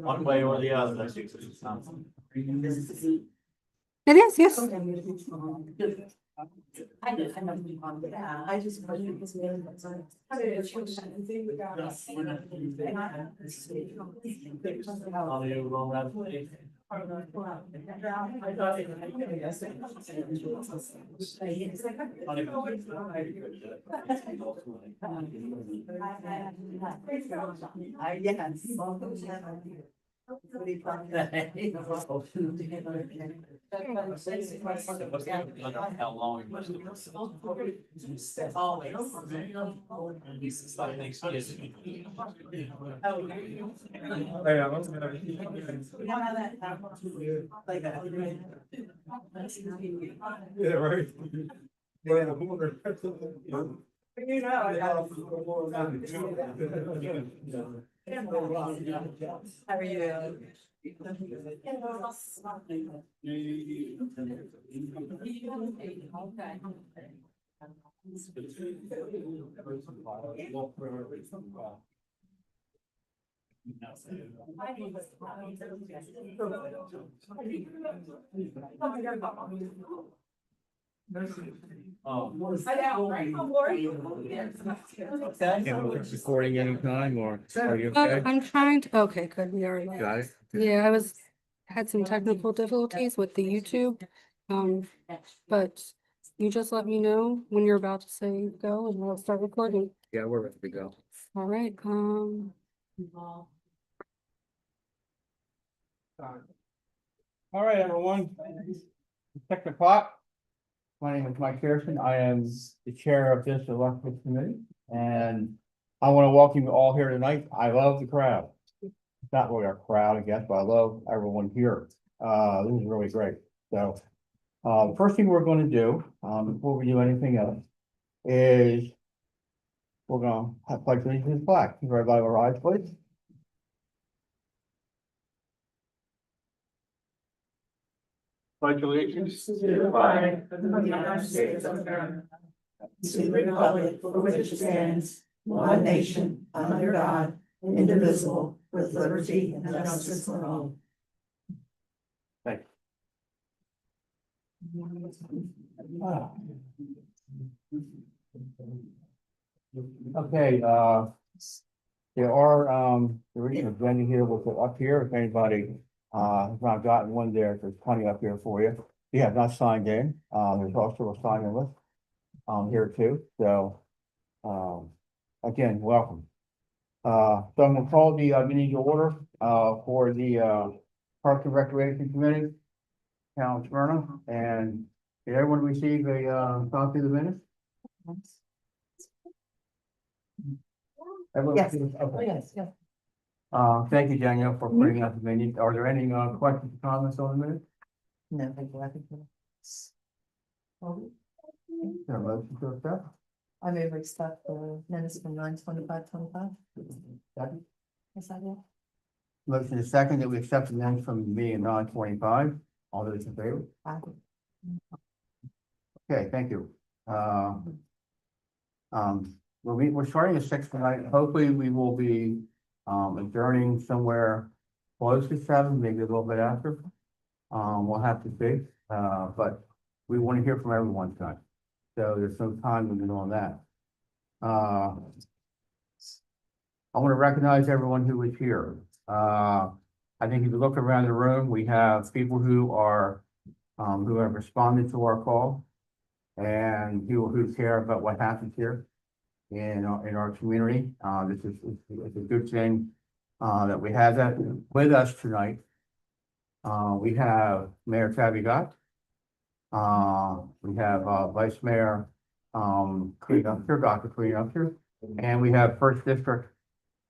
One way or the other. It is, yes. I just. How long it must have been. Always. Yeah, right. How are you? Recording anytime or are you okay? I'm trying to, okay, good, we are live. Got it? Yeah, had some technical difficulties with the YouTube. But you just let me know when you're about to say go and we'll start recording. Yeah, we're ready to go. All right, All right, everyone. Check the clock. My name is Mike Pearson. I am the chair of this elected committee, and I want to welcome you all here tonight. I love the crowd. It's not really a crowd, I guess, but I love everyone here. This is really great. So, the first thing we're going to do, before we do anything else, is we're going to have pledge allegiance to the flag. Can everybody rise, please? Pledge allegiance To the flag of the United States of America. To the republic for which it stands, one nation, under God, indivisible, with liberty and justice for all. Thank you. Okay, there are, there is an agenda here, we'll put up here, if anybody, has not gotten one there, there's plenty up here for you. If you have not signed in, there's also a sign-in list, here too, so, again, welcome. So I'm gonna call the, meeting to order, for the, Parks and Recreation Committee, Town of Smyrna, and did everyone receive a, copy of the minutes? Everyone Yes. received- okay. Yes, yes. Thank you, Danielle, for putting out the minutes. Are there any, questions or comments on the minutes? No, thank you, I think. Is there a motion to accept? I may accept the minutes from 9/25/25. Second? Yes, I do. Motion is second that we accept the minutes from the meeting at 9:25. All those in favor? Aye. Okay, thank you. We're starting at 6 tonight. Hopefully, we will be, adjourning somewhere close to 7, maybe a little bit after. We'll have to see, but we want to hear from everyone tonight. So there's some time limit on that. I want to recognize everyone who is here. I think if you look around the room, we have people who are, who have responded to our call and people who care about what happens here in our community. This is, it's a good thing, that we have that with us tonight. We have Mayor Tabby Gott. We have, Vice Mayor, Dr. Queen Upshur, and we have First District,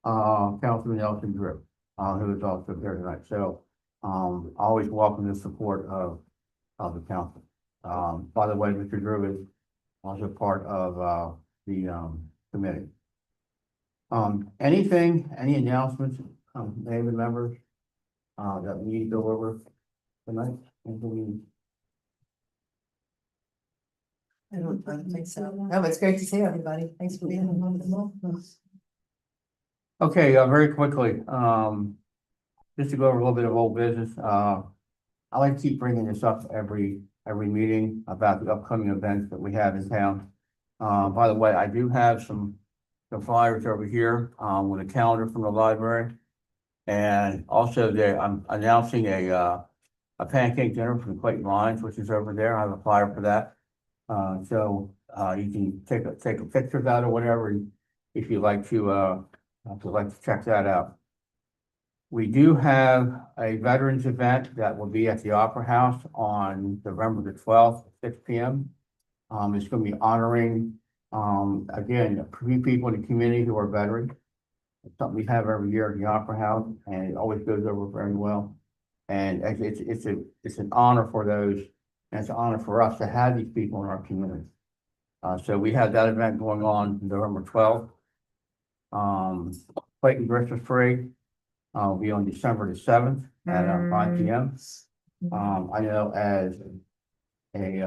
Councilman Nelson Drew, who is also there tonight. So, always welcome the support of the council. By the way, Mr. Drew is also part of, the, committee. Any announcements, David members, that we need to go over tonight? Anything I don't think so. No, but it's great to see everybody. Thanks for being on. Okay, very quickly, just to go over a little bit of old business, I like to keep bringing this up every meeting about the upcoming events that we have in town. By the way, I do have some flyers over here, with a calendar from the library. And also I'm announcing a pancake dinner from Clayton Lines, which is over there. I have a flyer for that. So, you can take a picture of that or whatever, if you'd like to check that out. We do have a veterans event that will be at the Opera House on November the 12th, at 6 p.m. It's gonna be honoring, again, three people in the community who are veterans. It's something we have every year at the Opera House, and it always goes over very well. And it's an honor for those, and it's an honor for us to have these people in our community. So we have that event going on November 12th. Clayton Christmas Parade will be on December the 7th at 5 p.m. I know as a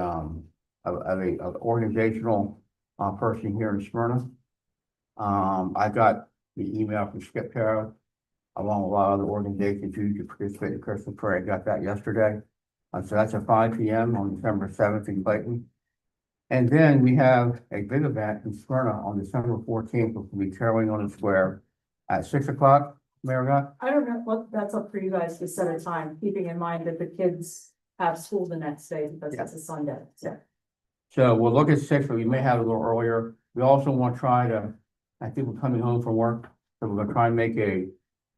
organizational person here in Smyrna, I got the email from Skip Carroll, along with a lot of other organizations who to participate in the Christmas Parade. I got that yesterday. So that's at 5 p.m. on December 7th in Clayton. And then we have a big event in Smyrna on December 14th, which will be caroling on the square at 6 o'clock. Mayor Gott? I don't know, well, that's up for you guys to set a time, keeping in mind that the kids have school the next day because it's a Sunday, so. So we'll look at 6, but we may have it a little earlier. We also want to try to, I think we're coming home from work, so we're gonna try and make a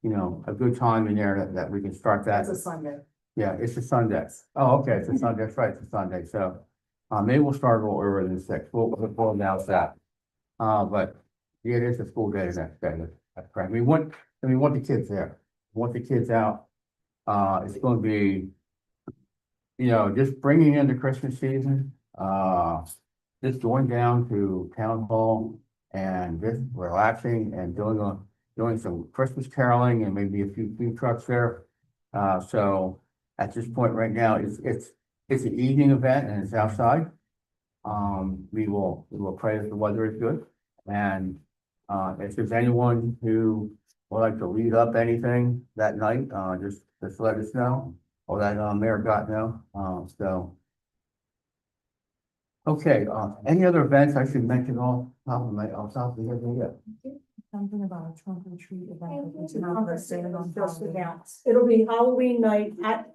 good time in there that we can start that. It's a Sunday. Yeah, it's a Sunday. Oh, okay, it's a Sunday, that's right, it's a Sunday, so, maybe we'll start a little earlier than 6. We'll announce that. But yeah, it is a school day the next day, that's correct. We want the kids there, we want the kids out. It's gonna be, just bringing in the Christmas season, just going down to town hall and just relaxing and doing some Christmas caroling and maybe a few food trucks there. So at this point right now, it's an evening event and it's outside. We will pray that the weather is good. And if there's anyone who would like to lead up anything that night, just let us know, or that Mayor Gott know. Okay, any other events I should mention off top of the head? Something about a trunk or treat event. Just announced. It'll be Halloween night at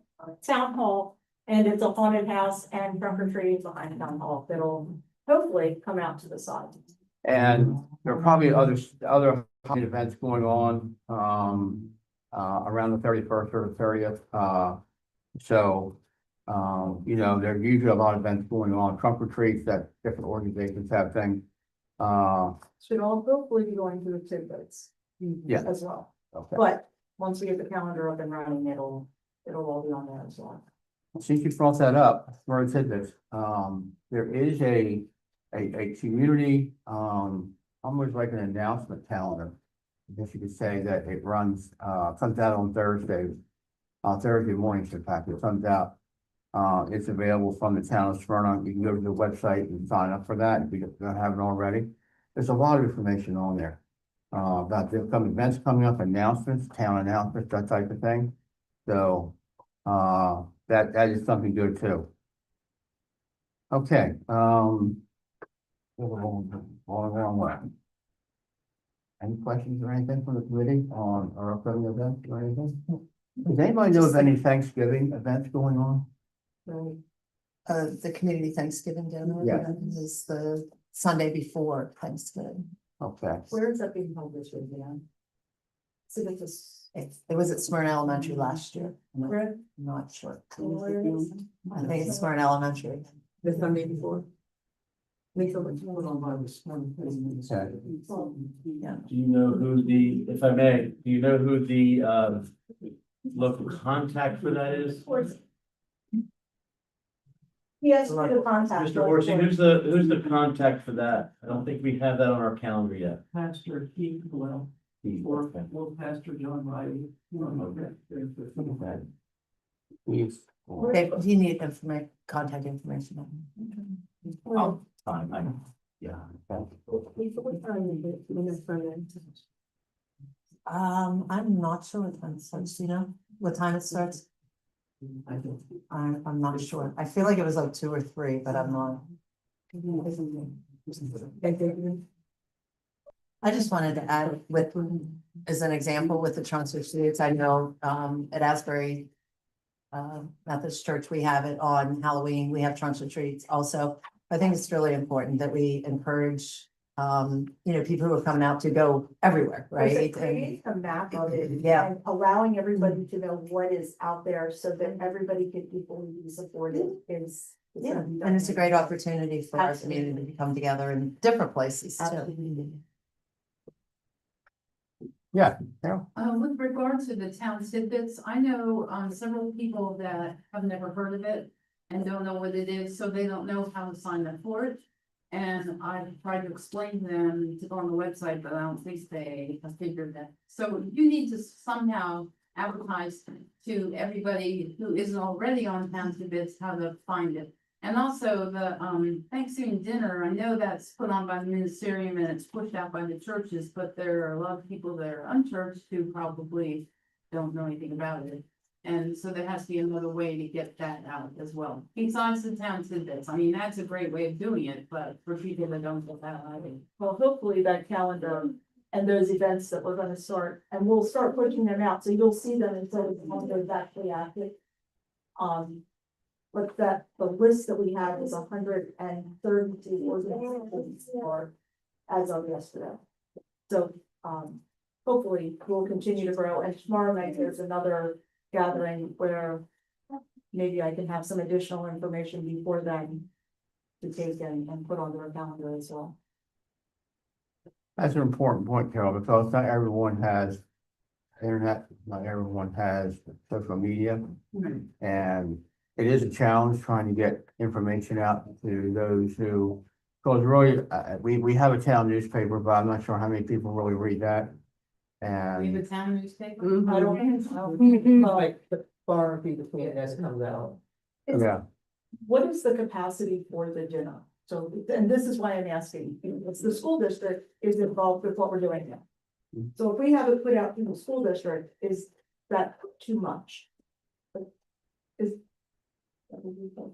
Town Hall, and it's a haunted house and trunk or treat behind Town Hall. That'll hopefully come out to the side. And there are probably other events going on, around the 31st or the 30th. There are usually a lot of events going on, trunk or treats that different organizations have things. Should all hopefully be going to the tidbits. Yeah. As well. Okay. But once we get the calendar up and running, it'll all be on there as well. Since you brought that up, where it said this, there is a community, almost like an announcement calendar. I guess you could say that it runs, comes out on Thursday mornings, in fact, it comes out. It's available from the town of Smyrna. You can go to the website and sign up for that if you don't have it already. There's a lot of information on there, about the upcoming events coming up, announcements, town announcements, that type of thing. So, that is something good too. Okay, going the wrong way. Any questions or anything from the committee on our upcoming events or anything? Does anybody know of any Thanksgiving events going on? The community Thanksgiving dinner. Yeah. Is the Sunday before Thanksgiving. Okay, Where is that being held this year, Dan? So that this, It was at Smyrna Elementary last year. I'm Fred? not sure. Where it is? I think it's Smyrna Elementary. The Sunday before. okay. Yeah. Do you know who if I may, do you know who the local contact for that is? Of course. Yes, the contact. Mr. Horsey, who's the contact for that? I don't think we have that on our calendar yet. Pastor Keith Well, or Pastor John Riley. Okay. We've- Do you need contact information? time, yeah. Okay. I'm not sure what time it starts, you know, what time it starts? I'm not sure. I feel like it was like 2 or 3, but I'm not. I just wanted to add with, as an example with the trunk or treats, I know, at Asbury Methodist Church, we have it on Halloween, we have trunk or treats also. I think it's really important that we encourage, you know, people who are coming out to go everywhere, right? Create a map of it. Yeah. And allowing everybody to know what is out there so that everybody can equally be supported is. Yeah, and it's a great opportunity for our community to come together in different places too. Absolutely. Yeah. With regard to the town tidbits, I know, several people that have never heard of it and don't know what it is, so they don't know how to sign up for it. And I've tried to explain to them to go on the website, but I don't think they have figured that. So you need to somehow advertise to everybody who isn't already on town tidbits how to find it. And also the Thanksgiving dinner, I know that's put on by the ministerium and it's pushed out by the churches, but there are a lot of people that are unchurched who probably don't know anything about it. And so there has to be another way to get that out as well, besides the town tidbits. I mean, that's a great way of doing it, but for people that don't get that, I think. Well, hopefully that calendar and those events that we're gonna start, and we'll start pushing them out, so you'll see them instead of they're actually active. But the list that we have is 132 organizations for as of yesterday. So, hopefully we'll continue to grow, and tomorrow night there's another gathering where maybe I can have some additional information before then to take and put onto our calendar as well. That's an important point, Carol, because not everyone has internet, not everyone has social media. And it is a challenge trying to get information out to those who, because really, we have a town newspaper, but I'm not sure how many people really read that. We have And a town newspaper. I don't. Mhm. Like, Far between as it comes out. yeah, what is the capacity for the dinner? So, and this is why I'm asking, it's the school district is involved with what we're doing now. So if we have it put out through the school district, is that too much? Is.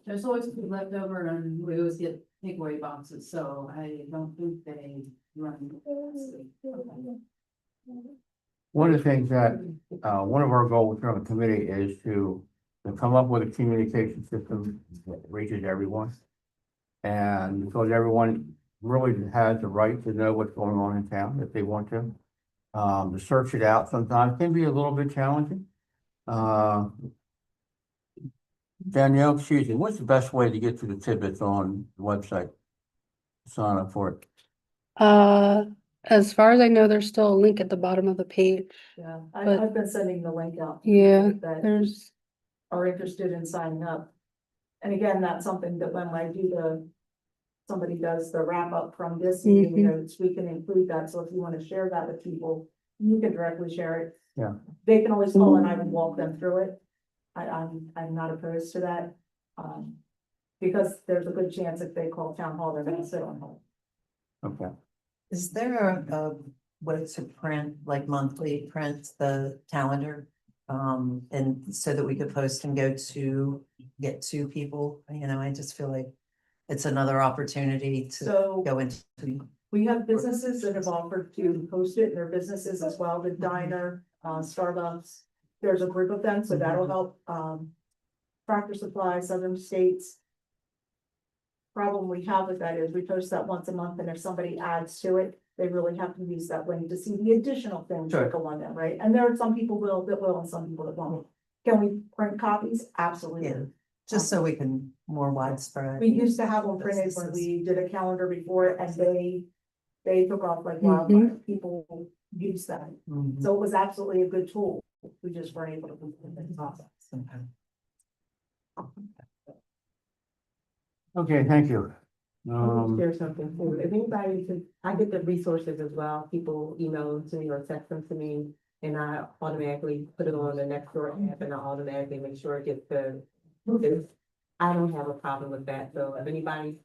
There's always food left over and we always get takeaway boxes, so I don't think they run. one of the things that, one of our goals here on the committee is to come up with a communication system that reaches everyone. And because everyone really has the right to know what's going on in town if they want to. To search it out sometimes can be a little bit challenging. Danielle, excuse me, what's the best way to get to the tidbits on the website? Sign up for it. As far as I know, there's still a link at the bottom of the page. Yeah, But- I've been sending the link out. to Yeah, people That there's, are interested in signing up. And again, that's something that when I do somebody does the wrap up from this meeting notes, we can include that, so if you wanna share that with people, you can directly share it. Yeah. They can always call and I would walk them through it. I'm not opposed to that. Because there's a good chance if they call town hall, they're gonna sit on hold. Okay. Is there a way to print, like monthly print the calendar? And so that we could post and get to people, you know, I just feel like it's another opportunity to So go into. we have businesses that have offered to post it in their businesses as well, the diner, Starbucks. There's a group of them, so that'll help, Tractor Supply, Southern States. Problem we have with that is we post that once a month, and if somebody adds to it, they really have to use that link to see the additional things that go on there, right? And there are some people that will, and some people that won't. Can we print copies? Absolutely. Yeah. Just so we can more widespread. We used to have them printed when we did a calendar before, and they took off like wildfire. People use that. Mhm. So it was absolutely a good tool. We just weren't able to put it in the process. Okay, thank you. Share something too. If anybody could, I get the resources as well. People email them to me or text them to me. And I automatically put it on the Nextdoor app and I automatically make sure it gets I don't have a problem with that. So if anybody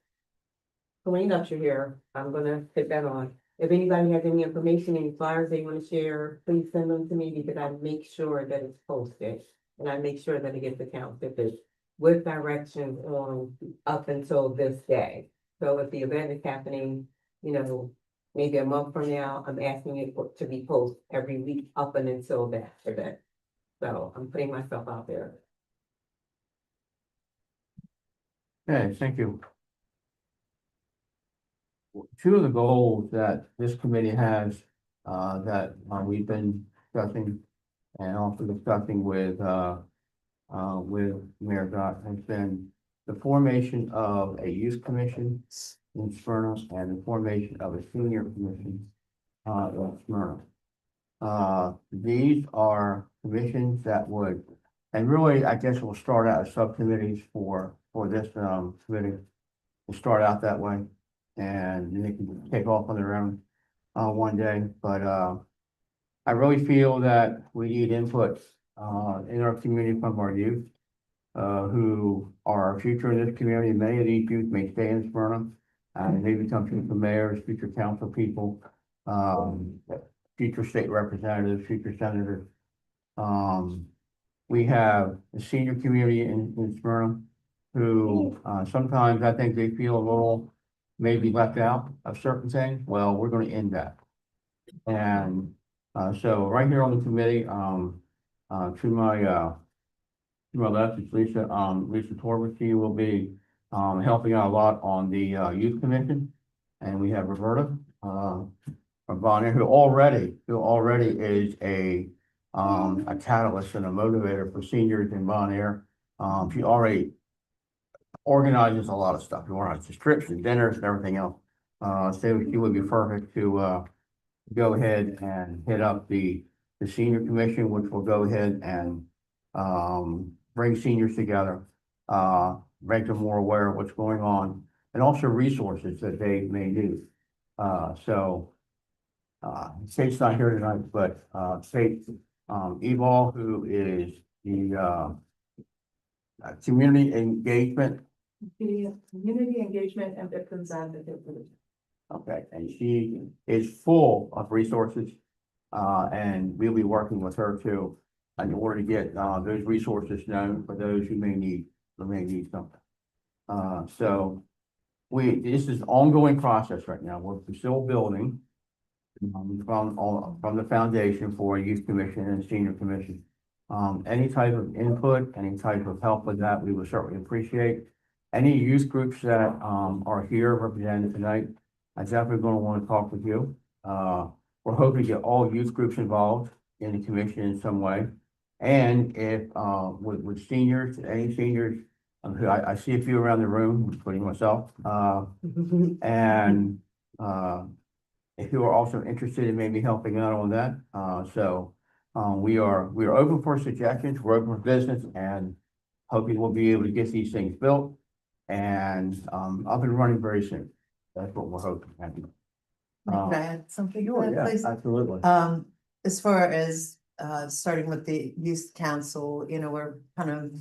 clean up your hair. I'm gonna put that on. If anybody has any information, any flyers they want to share, please send them to me because I make sure that it's posted. And I make sure that it gets accounted with directions on up until this day. So if the event is happening, you know, maybe a month from now, I'm asking it to be posted every week up and until that event. So I'm putting myself out there. Okay, thank you. Two of the goals that this committee has, that we've been discussing and also discussing with Mayor Gott has been the formation of a youth commission in Smyrna and the formation of a senior commission, in Smyrna. These are commissions that would, and really, I guess we'll start out as subcommittees for this, committee. We'll start out that way and then they can take off on their own, one day, but, I really feel that we need input, in our community from our youth, who are our future in this community. Many of these youth may stay in Smyrna, and they become future mayors, future council people, future state representatives, future senators. We have the senior community in Smyrna who, sometimes I think they feel a little maybe left out of certain things. Well, we're gonna end that. And, so right here on the committee, to my left is Lisa, Lisa Torber. She will be, helping out a lot on the, youth commission. And we have Roberta, from Bonner, who already is a catalyst and a motivator for seniors in Bon Air. She already organizes a lot of stuff. She organizes trips and dinners and everything else. So she would be perfect to go ahead and hit up the senior commission, which will go ahead and bring seniors together, make them more aware of what's going on, and also resources that they may need. Faith's not here tonight, but Faith Ebal, who is the community engagement. Community engagement and victims advocate. Okay, and she is full of resources, and we'll be working with her too in order to get those resources known for those who may need something. So this is an ongoing process right now. We're still building from the foundation for a youth commission and senior commission. Any type of input, any type of help with that, we would certainly appreciate. Any youth groups that are here represented tonight, I'm definitely going to want to talk with you. We're hoping to get all youth groups involved in the commission in some way. And if with seniors, any seniors, who I see a few around the room, including myself, and if you are also interested in maybe helping out on that, we are open for suggestions, we're open for business, and hoping we'll be able to get these things built and up and running very soon. That's what we're hoping. Can I add something to Sure, that, yeah, please? absolutely. As far as starting with the youth council, you know, we're kind of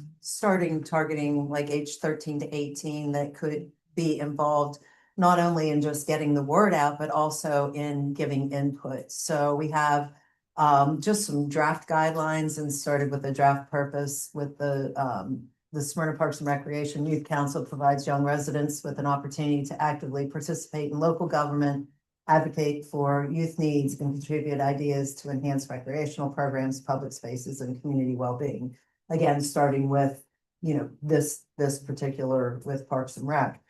targeting like age 13 to 18 that could be involved, not only in just getting the word out, but also in giving input. So we have just some draft guidelines and started with the draft purpose with the Smyrna Parks and Recreation Youth Council provides young residents with an opportunity to actively participate in local government, advocate for youth needs, and contribute ideas to enhance recreational programs, public spaces, and community well-being. Again, starting with, you know, this particular with Parks and Rec.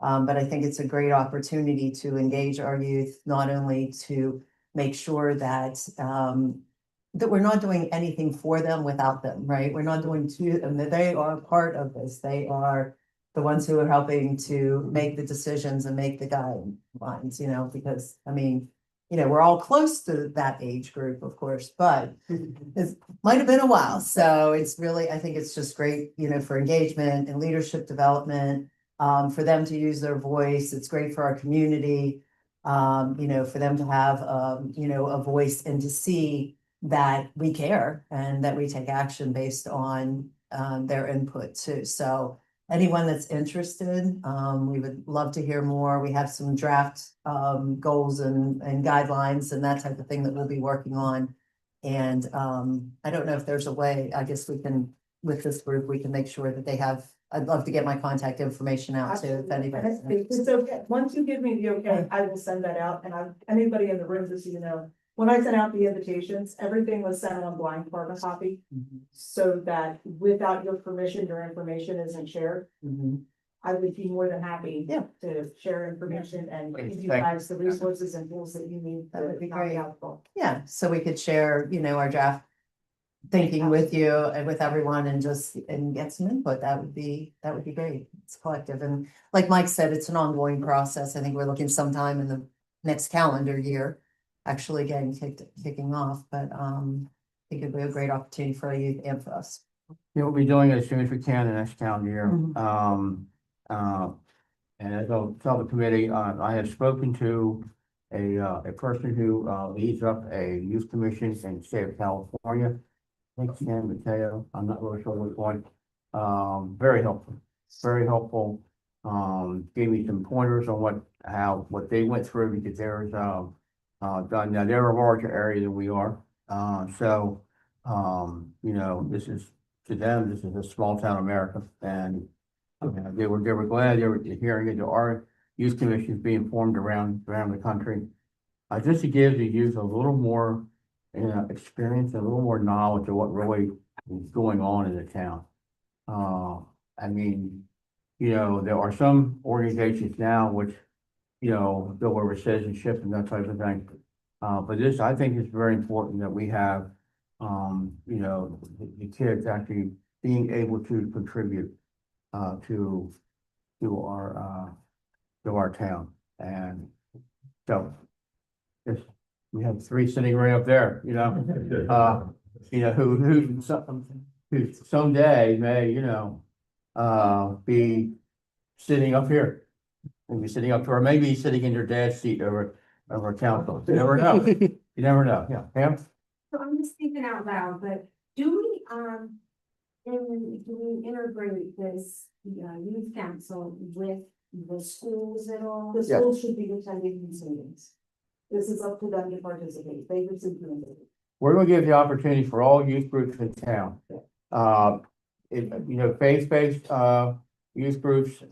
But I think it's a great opportunity to engage our youth, not only to make sure that that we're not doing anything for them without them, right? We're not doing to them, that they are part of this. They are the ones who are helping to make the decisions and make the guidelines, you know, because I mean, you know, we're all close to that age group, of course, but it might have been a while. So it's really, I think it's just great, you know, for engagement and leadership development, for them to use their voice. It's great for our community, you know, for them to have, you know, a voice and to see that we care and that we take action based on their input too. So anyone that's interested, we would love to hear more. We have some draft goals and guidelines and that type of thing that we'll be working on. And I don't know if there's a way, I guess we can, with this group, we can make sure that they have, I'd love to get my contact information out to if anybody's interested. It's okay. Once you give me the okay, I will send that out, and anybody in the room, just so you know, when I sent out the invitations, everything was sent on blind carbon copy. Mhm. So that without your permission, your information isn't shared. Mhm. I would be more than happy. Yeah. To share information and Please, give you thank you. guys the resources and tools that you need. That would be to be great. helpful. Yeah, so we could share, our draft thinking with you and with everyone and just, and get some input. That would be great. It's collective. And like Mike said, it's an ongoing process. I think we're looking sometime in the next calendar year, actually getting kicking off, but, I think it'd be a great opportunity for you and for us. We'll be doing it as soon as we can in next calendar year. Mhm. And as I'll tell the committee, I have spoken to a person who leads up a youth commission in the state of California. I think San Mateo, I'm not really sure which one. Very helpful, very helpful. Gave me some pointers on what they went through because there's done, now they're a larger area than we are. So, this is, to them, this is a small town America, and they were glad they were hearing it. There are youth commissions being formed around the country. Just to give the youth a little more, experience, a little more knowledge of what really is going on in the town. I mean, there are some organizations now which, go over citizenship and that type of thing. But this, I think, is very important that we have, the kids actually being able to contribute to our town. And so we have three sitting right up there, who someday may, be sitting up here. Maybe sitting up, or maybe sitting in your dad's seat over council. You never know. You never know. Yeah, Pam? So I'm just thinking out loud, but do we integrate this, youth council with the schools at all? The Yeah. schools should be attending these meetings. This is up to them to participate. They receive the invitation. We're gonna give the opportunity for all youth groups in town. Faith-based, youth groups,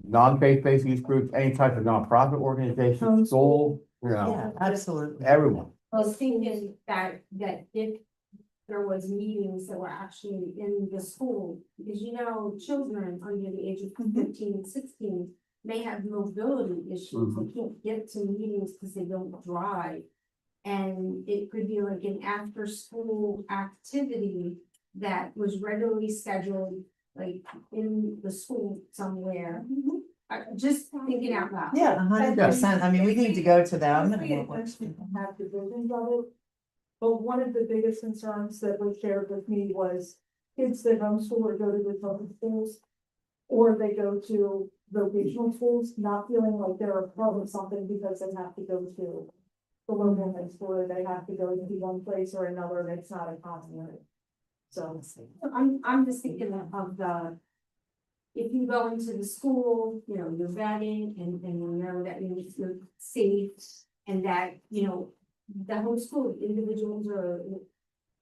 non-faith-based youth groups, any type of nonprofit organization, school, Yeah, absolutely. everyone. I was thinking that if there was meetings that were actually in the school, because children under the age of 15 and 16 may have mobility issues, they can't get to meetings because they don't drive. And it could be like an after-school activity that was regularly scheduled, like in the school somewhere. Just thinking out loud. Yeah, 100%. I mean, we need to go to them. We have divisions of it. But one of the biggest concerns that was shared with me was kids that homeschool or go to the public schools. Or they go to vocational schools, not feeling like they're a part of something because they have to go to the local high school, or they have to go to one place or another, and it's not a continuity. So. I'm just thinking of if you go into the school, you're vetting and you know that you're safe and that, the whole school, individuals or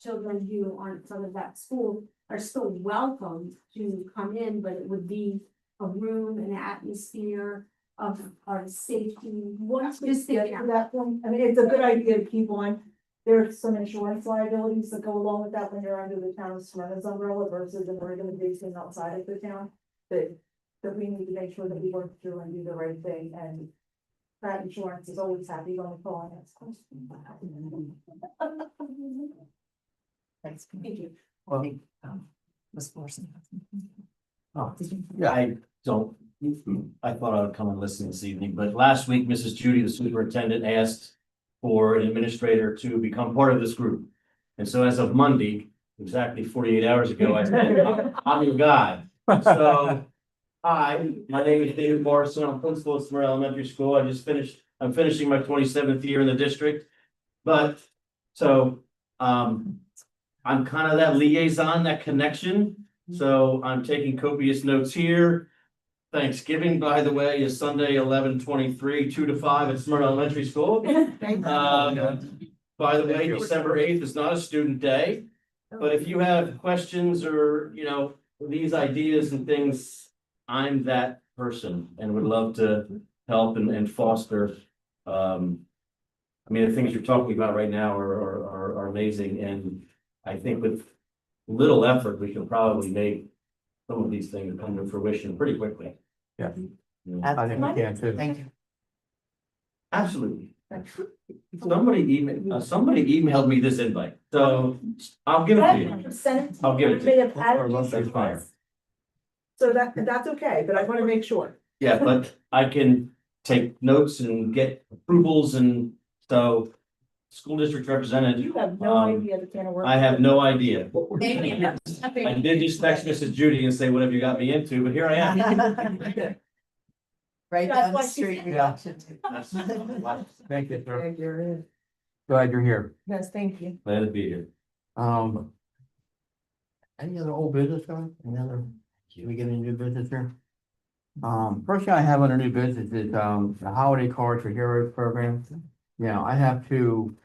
children who aren't part of that school are still welcome to come in, but it would be a room, an atmosphere of safety. Once we Just get thinking to out that point, I mean, it's a good idea to keep on. There's some insurance liabilities that go along with that when you're under the town's Serena's umbrella versus an organization outside of the town. That we need to make sure that we work through and do the right thing, and that insurance is always happy when we call on it. Thanks. Thank you. Well, Ms. Morrison. Oh, yeah, I thought I would come and listen this evening, but last week, Mrs. Judy, the superintendent, asked for an administrator to become part of this group. And so as of Monday, exactly 48 hours ago, I said, I'm your guy. So, hi, my name is David Morrison. I'm principal at Smyrna Elementary School. I'm finishing my 27th year in the district. I'm kind of that liaison, that connection So I'm taking copious notes here. Thanksgiving, by the way, is Sunday, 11/23, 2 to 5 at Smyrna Elementary School. By the way, December 8th is not a student day. But if you have questions or, these ideas and things, I'm that person and would love to help and foster. The things you're talking about right now are amazing, and I think with little effort, we can probably make some of these things come to fruition pretty quickly. Yeah. Yeah. I think we can too. Thank you. Absolutely. Somebody emailed me this invite, so I'll give it to you. I'll give it to you. That's fine. So that's okay, but I want to make sure. Yeah, but I can take notes and get approvals, and so school district representative, You have no idea the can of worms. I have no idea. I did just text Mrs. Judy and say, what have you got me into, but here I am. Right That's down the why she street. said- Thank you, sir. You're in. Glad you're here. Yes, thank you. Glad to be here. Any other old business going? Can we get any new business here? First thing I have under new business is, the holiday cards for heroes program. Now, I have to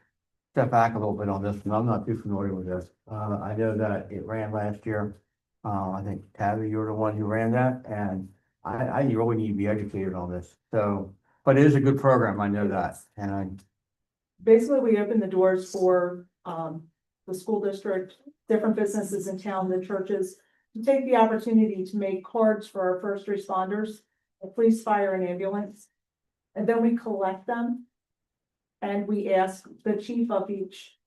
step back a little bit on this, and I'm not too familiar with this. I know that it ran last year. I think Tabby, you're the one who ran that, and I really need to be educated on this. So, but it is a good program, I know that, and Basically, we open the doors for the school district, different businesses in town, the churches, to take the opportunity to make cards for our first responders, the police, fire, and ambulance. And then we collect them. And we ask the chief of each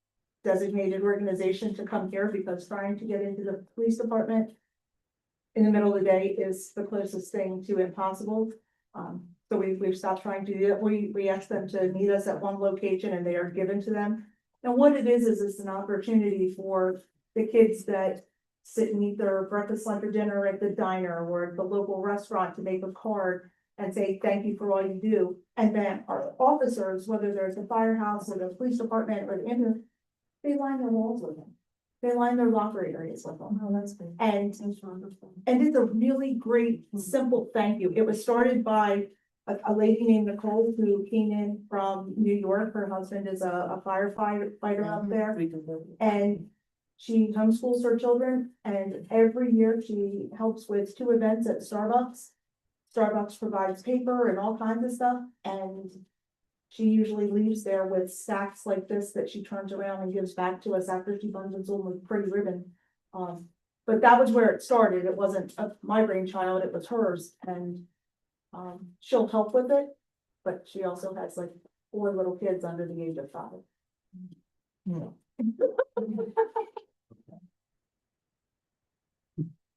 designated organization to come here, because trying to get into the police department in the middle of the day is the closest thing to impossible. So we've stopped trying to do that. We ask them to meet us at one location and they are given to them. And what it is it's an opportunity for the kids that sit and eat their breakfast, lunch, or dinner at the diner or at the local restaurant to make a card and say, thank you for all you do. And then our officers, whether there's the firehouse or the police department or the ambulance, they line their walls with them. They line their locker areas with them. Oh, that's good. And it's a really great, simple thank you. It was started by a lady named Nicole who came in from New York. Her husband is a firefighter up there. And she homeschools her children, and every year she helps with 2 events at Starbucks. Starbucks provides paper and all kinds of stuff, and she usually leaves there with stacks like this that she turns around and gives back to us after she bundles them with pretty ribbon. But that was where it started. It wasn't my brainchild, it was hers, and she'll help with it, but she also has like 4 little kids under the age of 5.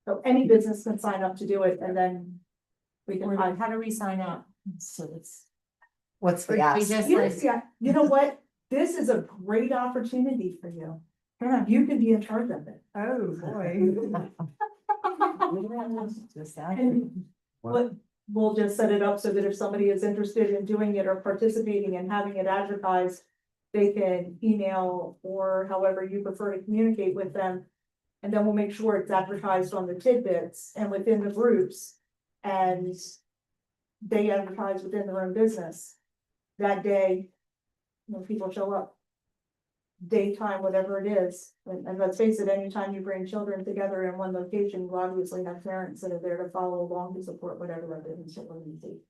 So any business can sign up to do it, and then we can find. How do we sign up? So it's. What's the We ask? just Yes, like, yeah, you know what? This is a great opportunity for you. You can be in charge of it. Oh, boy. And we'll just set it up so that if somebody is interested in doing it or participating and having it advertised, they can email or however you prefer to communicate with them. And then we'll make sure it's advertised on the tidbits and within the groups. And they advertise within their own business. That day, when people show up. Daytime, whatever it is, and let's face it, anytime you bring children together in one location, you obviously have parents that are there to follow along to support whatever that business or what you do.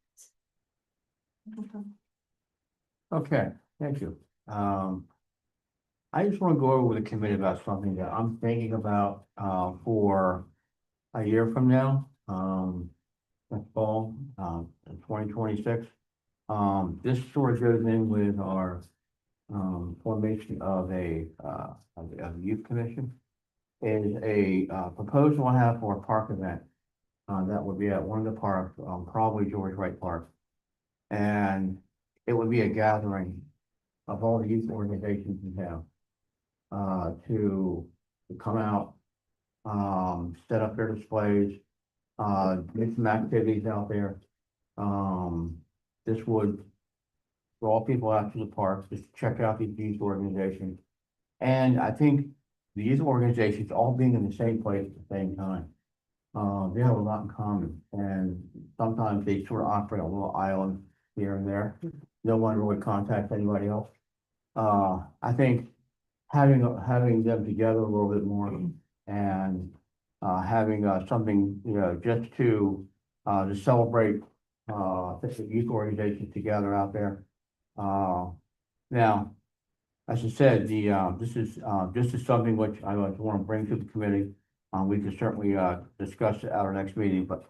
okay, thank you. I just want to go over with the committee about something that I'm thinking about, for a year from now, next fall, in 2026. This sort of goes in with our formation of a youth commission, is a proposal I have for a park event. That would be at one of the parks, probably George Wright Park. And it would be a gathering of all the youth organizations in town. To come out, set up their displays, do some activities out there. This would draw people out to the parks, just to check out these youth organizations. And I think the youth organizations all being in the same place at the same time They have a lot in common, and sometimes they sort of operate a little island here and there. No one really contacts anybody else. I think having them together a little bit more and having something, you know, just to celebrate the youth organizations together out there. Now, as I said, this is something which I want to bring to the committee. We can certainly discuss it at our next meeting, but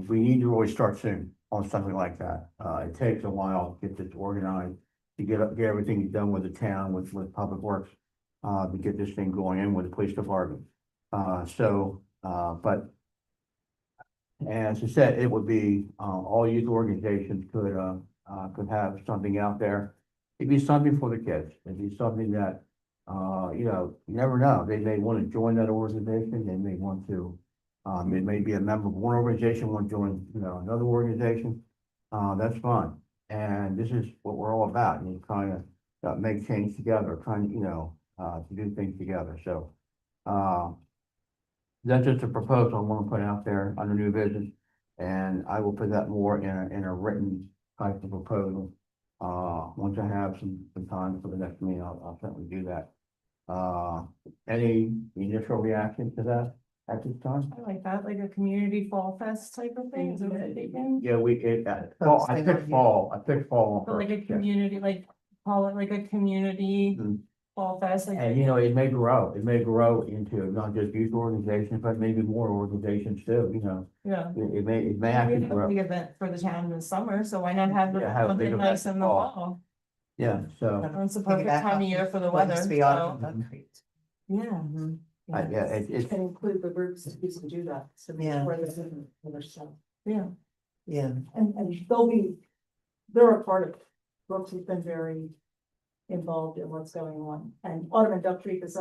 we need to really start soon on something like that. It takes a while to get this organized, to get everything done with the town, with Public Works, to get this thing going in with the police department. But as I said, it would be, all youth organizations could have something out there. It'd be something for the kids. It'd be something that, you know, you never know. They may want to join that organization. They may want to, they may be a member of one organization, want to join, you know, another organization. That's fun. And this is what we're all about. You kind of make change together, trying, you know, to do things together. So, that's just a proposal I want to put out there under new business. And I will put that more in a written type of proposal. Once I have some time for the next meeting, I'll certainly do that. Any initial reaction to that at this time? I like that, like a community fall fest type of thing, is that what I'm thinking? Yeah, I picked fall. But like a first, yeah. community, like, call it like a community Mhm. fall fest, like. And you know, it may grow into not just youth organizations, but maybe more organizations too, you know. Yeah. It may We actually have a grow. big event for the town in the summer, so why not have Yeah, have a big something event nice in the fall. fall? Yeah, so, It's the perfect time of year for the weather, so, yeah. yeah, it's, Can include the groups that used to do that, so. Yeah. Where there's other stuff. Yeah. Yeah. And they're a part of it. Brooks has been very involved in what's going on, and Autumn and Duck Creek is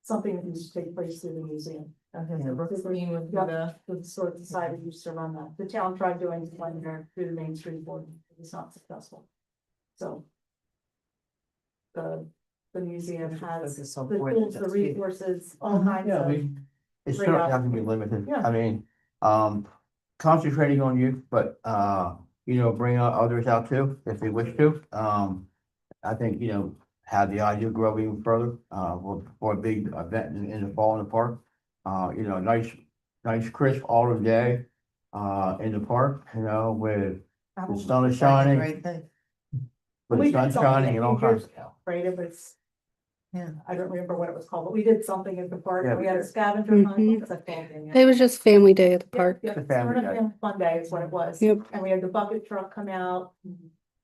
something that used to take place through the museum. Okay, so Brooks Green would be the, The historic society used to run that. The town tried doing one there through the Main Street Board, it was not successful. So. The museum has the tools, the resources, all kinds yeah, of. it's Great certainly not gonna be opportunity. limited. Yeah. I mean, concentrating on youth, but, you know, bring others out too, if they wish to. I think, you know, have the idea grow even further, for a big event in the fall in the park. You know, nice crisp autumn day, in the park, you know, with the sun is shining, with the We sun did something shining a and all few kinds years of. ago, right, it was. Yeah. I don't remember what it was called, but we did something at the park, Yeah, we we had a did. scavenger hunt. Mhm. What's that called again? It was just family day at the park. Yeah, The family sort of day. a fun day is what it was. Yep. And we had the bucket truck come out,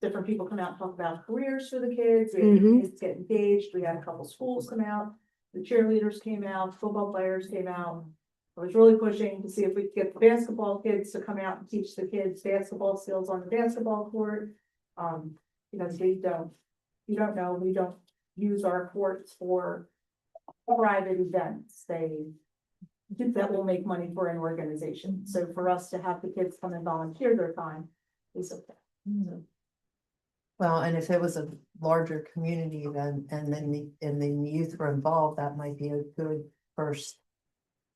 different people come out and talk about careers for the kids, we had Mhm. the kids get engaged, we had a couple schools come out. The cheerleaders came out, football players came out. I was really pushing to see if we could get the basketball kids to come out and teach the kids basketball skills on the basketball court. You know, you don't know, we don't use our courts for private events, that will make money for an organization, so for us to have the kids come and volunteer their time is okay. Well, and if it was a larger community event and then the youth were involved, that might be a good first.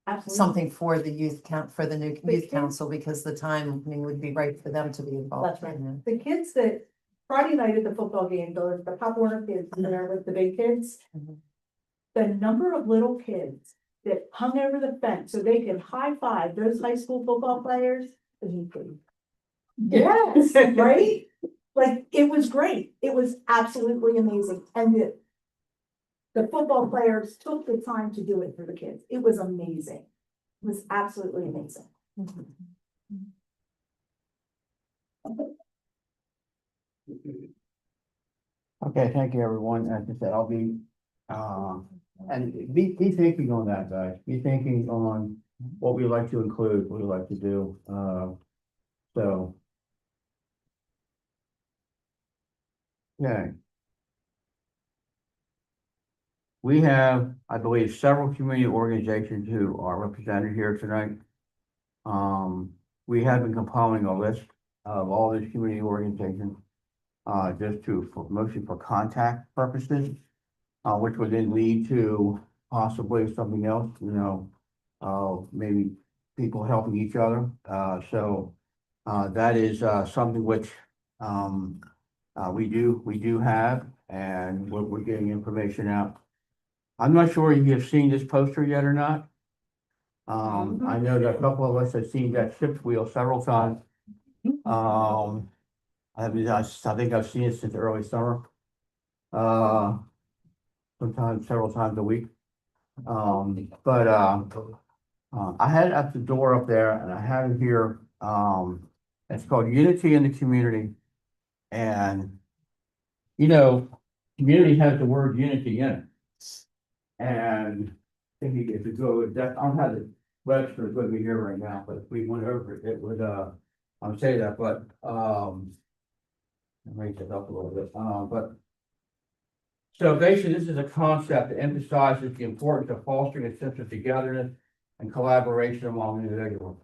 Absolutely. Something for the for the new The youth kids- council, because the timing would be right for them to be involved. That's right. in it. The kids that Friday night at the football game, the Pop Warner kids there with the big kids. Mhm. The number of little kids that hung over the fence so they could high five those high school football players. Yes, right? Like, it was great. It was absolutely amazing. And the football players took the time to do it for the kids. It was amazing. It was absolutely amazing. Okay, thank you, everyone. As I said, I'll be, and be thinking on that, guys. Be thinking on what we like to include, what we like to do, so. Okay. We have, I believe, several community organizations who are represented here tonight. We have been compiling a list of all these community organizations, mostly for contact purposes, which would then lead to possibly something else, you know, maybe people helping each other. So that is something which we do have, and we're getting information out. I'm not sure if you have seen this poster yet or not. I know that a couple of us have seen that ship's wheel several times. I think I've seen it since early summer. Sometimes several times a week. But I had it at the door up there, and I have it here. It's called Unity in the Community. And, you know, community has the word unity in it. And if you go, that, I don't have the Webster with me here right now, but if we went over it, it would, I'll say that, but, make it up a little bit, but. So basically, this is a concept that emphasizes the importance of fostering a sense of togetherness and collaboration among individuals.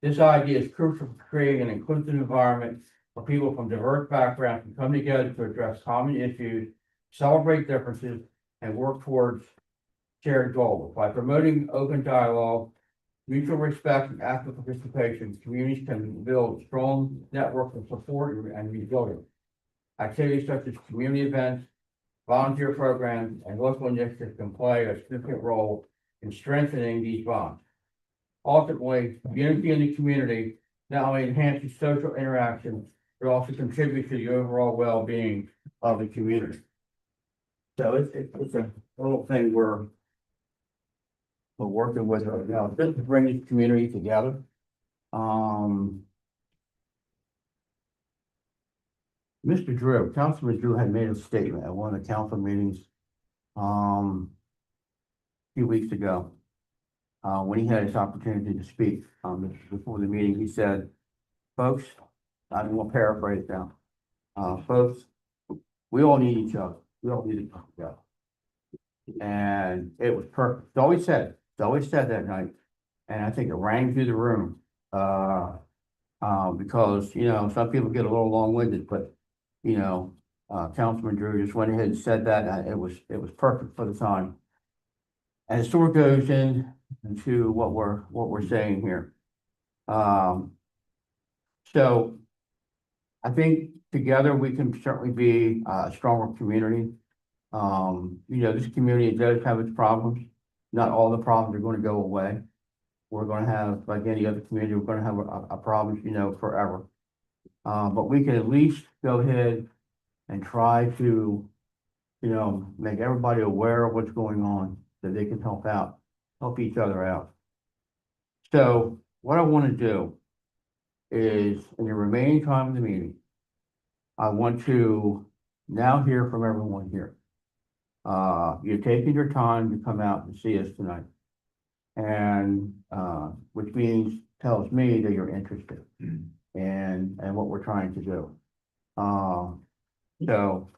This idea is crucial for creating an inclusive environment where people from diverse backgrounds can come together to address common issues, celebrate differences, and work towards shared goals. By promoting open dialogue, mutual respect, and active participation, communities can build strong networks of support and resilience. Activities such as community events, volunteer programs, and local initiatives can play a significant role in strengthening these bonds. Ultimately, unity in the community not only enhances social interaction, but also contributes to the overall well-being of the community. So it's a little thing we're working with right now, just to bring the community together. Mr. Drew, Councilman Drew had made a statement at one of the council meetings, a few weeks ago, when he had his opportunity to speak, before the meeting. He said, folks, I'm gonna paraphrase now, folks, we all need each other. We all need to come together. And it was perfect. It's always said that night. And I think it rang through the room, because, you know, some people get a little long-winded, but you know, Councilman Drew just went ahead and said that, and it was perfect for the time. And it sort of goes into what we're saying here. So I think together we can certainly be a stronger community. You know, this community does have its problems. Not all the problems are going to go away. We're going to have, like any other community, we're going to have a problem, you know, forever. But we can at least go ahead and try to, you know, make everybody aware of what's going on so they can help each other out. So what I want to do is, in the remaining time of the meeting, I want to now hear from everyone here. You're taking your time to come out and see us tonight. And which tells me that you're interested and what we're trying to do. So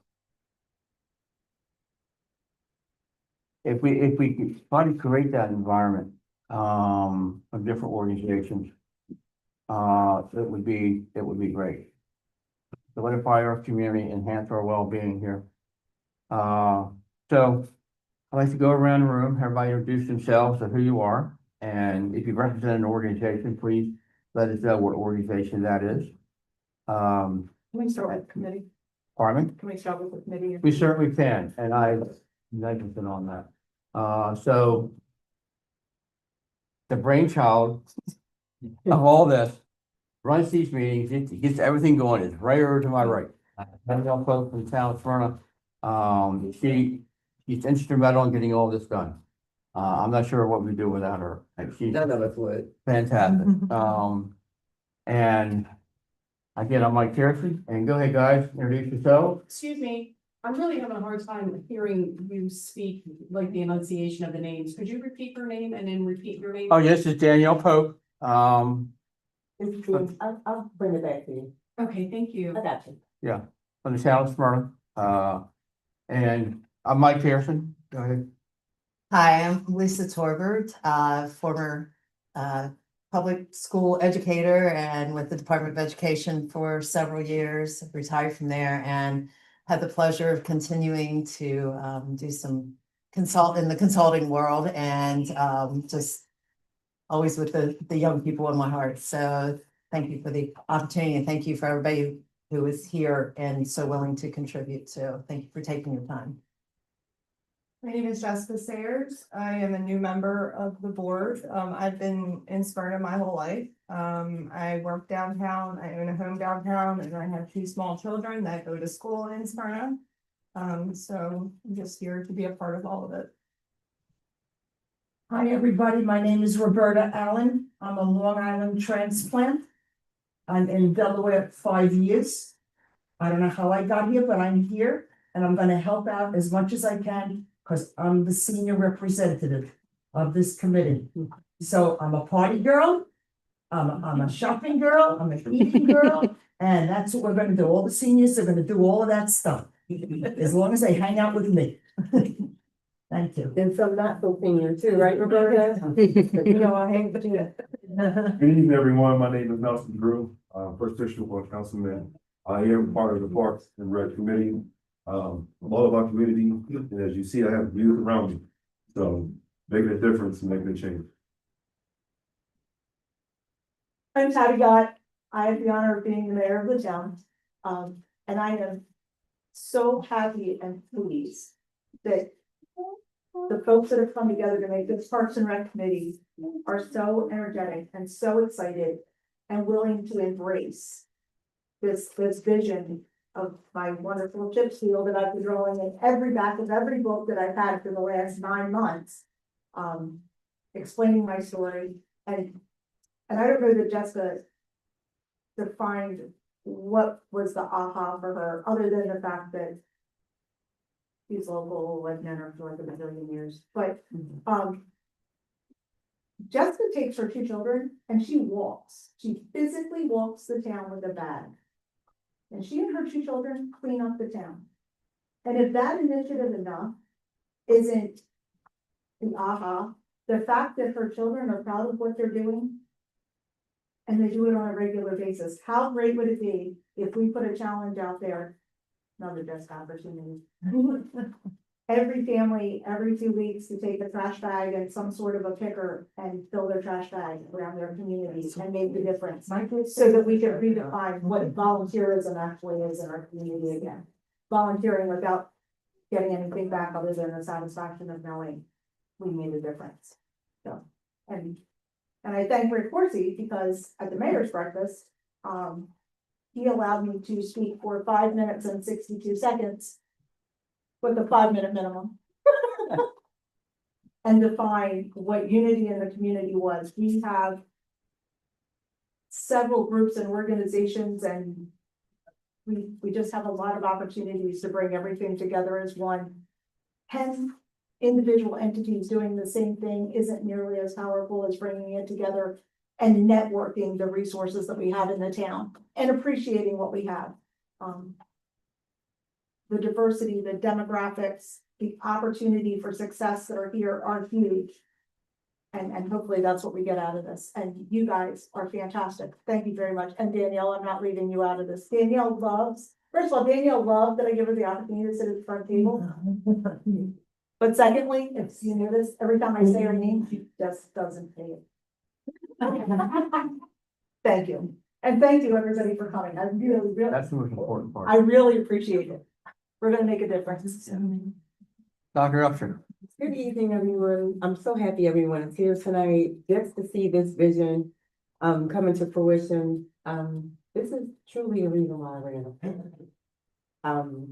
if we try to create that environment of different organizations, it would be great. Solidify our community, enhance our well-being here. So I'd like to go around the room, everybody introduce themselves of who you are, and if you represent an organization, please let us know what organization that is. Can we start with the committee? Pardon me? Can we start with the committee? We certainly can, and I've been on that. So the brainchild of all this runs these meetings, it gets everything going, it's right over to my right. Danielle Pope from town of Smyrna. She's instrumental in getting all this done. I'm not sure what we do without her. She's None of us would. fantastic. And again, I'm Mike Pearson, and go ahead, guys, introduce yourselves. Excuse me, I'm really having a hard time hearing you speak, like the enunciation of the names. Could you repeat your name and then repeat your name? Oh, yes, it's Danielle Pope. I'll bring it back to you. Okay, thank you. I got you. Yeah, from the town of Smyrna. And I'm Mike Pearson. Go ahead. Hi, I'm Lisa Torbert, former public school educator and with the Department of Education for several years, retired from there and had the pleasure of continuing to do some consult in the consulting world and just always with the young people in my heart. So thank you for the opportunity and thank you for everybody who is here and so willing to contribute. So thank you for taking your time. My name is Jessica Sayers. I am a new member of the board. I've been in Smyrna my whole life. I work downtown. I own a home downtown and I have 2 small children that go to school in Smyrna. So I'm just here to be a part of all of it. Hi, everybody. My name is Roberta Allen. I'm a Long Island transplant. I'm in Delaware 5 years. I don't know how I got here, but I'm here and I'm gonna help out as much as I can because I'm the senior representative of this committee. So I'm a party girl, I'm a shopping girl, I'm a eating girl, and that's what we're gonna do. All the seniors are gonna do all of that stuff, as long as they hang out with me. Thank you. And some not so senior too, right, Roberta? You know, I hate to do it. Good evening, everyone. My name is Nelson Drew, first district board councilman. I am part of the Parks and Rec Committee. I'm all about community, and as you see, I have youth around me. So making a difference and making a change. I'm Patty Gott. I have the honor of being the mayor of the town. And I am so happy and pleased that the folks that have come together to make this Parks and Rec committee are so energetic and so excited and willing to embrace this vision of my wonderful chips wheel that I've been drawing in every back of every book that I've had for the last 9 months. Explaining my story and I don't know that Jessica defined what was the aha for her, other than the fact that she's local, like Nenner for like a million years, but, Jessica takes her 2 children and she walks. She physically walks the town with a bag. And she and her 2 children clean up the town. And if that initiative enough isn't the aha, the fact that her children are proud of what they're doing and they do it on a regular basis, how great would it be if we put a challenge out there? Another desk opportunity. Every family, every 2 weeks to take a trash bag and some sort of a picker and fill their trash bag around their communities and make the difference. So that we can redefine what volunteerism actually is in our community again. Volunteering without getting anything back other than the satisfaction of knowing we made a difference. So, and I thank Rick Horsey because at the mayor's breakfast, he allowed me to speak for 5 minutes and 62 seconds with a 5-minute minimum. And define what unity in the community was. We have several groups and organizations and we just have a lot of opportunities to bring everything together as one. 10 individual entities doing the same thing isn't nearly as powerful as bringing it together and networking the resources that we have in the town and appreciating what we have. The diversity, the demographics, the opportunity for success that are here are huge. And hopefully that's what we get out of this. And you guys are fantastic. Thank you very much. And Danielle, I'm not leaving you out of this. Danielle loves, first of all, Danielle loved that I give her the opportunity to sit at the front table. But secondly, if you notice, every time I say her name, she just doesn't say it. Thank you. And thank you, everybody, for coming. I really, That's the most important part. I really appreciate it. We're gonna make a difference. Dr. Upshur. Good evening, everyone. I'm so happy everyone is here tonight, just to see this vision come into fruition. This is truly a reason why we're in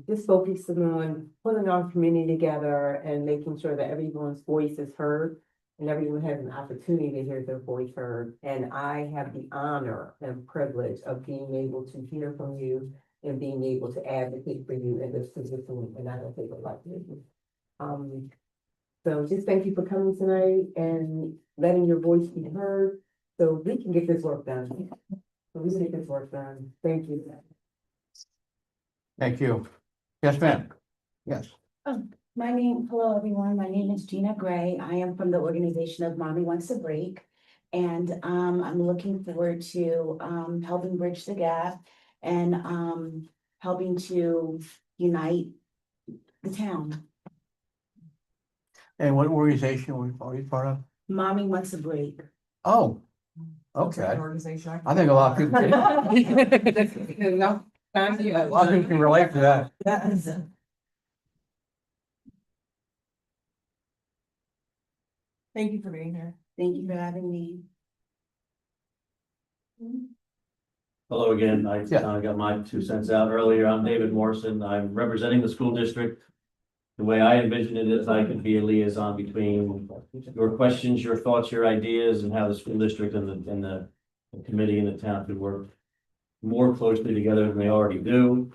just focusing on pulling our community together and making sure that everyone's voice is heard and everyone has an opportunity to hear their voice heard. And I have the honor and privilege of being able to hear from you and being able to advocate for you in this position, and I don't take it lightly. So just thank you for coming tonight and letting your voice be heard so we can get this work done. So we can get this work done. Thank you. Thank you. Yes, ma'am. Yes. Hello, everyone. My name is Gina Gray. I am from the organization of Mommy Wants a Break. And I'm looking forward to helping bridge the gap and helping to unite the town. And what organization are you part of? Mommy Wants a Break. Oh, okay. Organization. I think a lot of people. A lot of people can relate to that. Thank you for being here. Thank you for having me. Hello again. I Yeah. got my 2 cents out earlier. I'm David Morrison. I'm representing the school district. The way I envision it is I could be a liaison between your questions, your thoughts, your ideas, and how the school district and the committee and the town could work more closely together than they already do.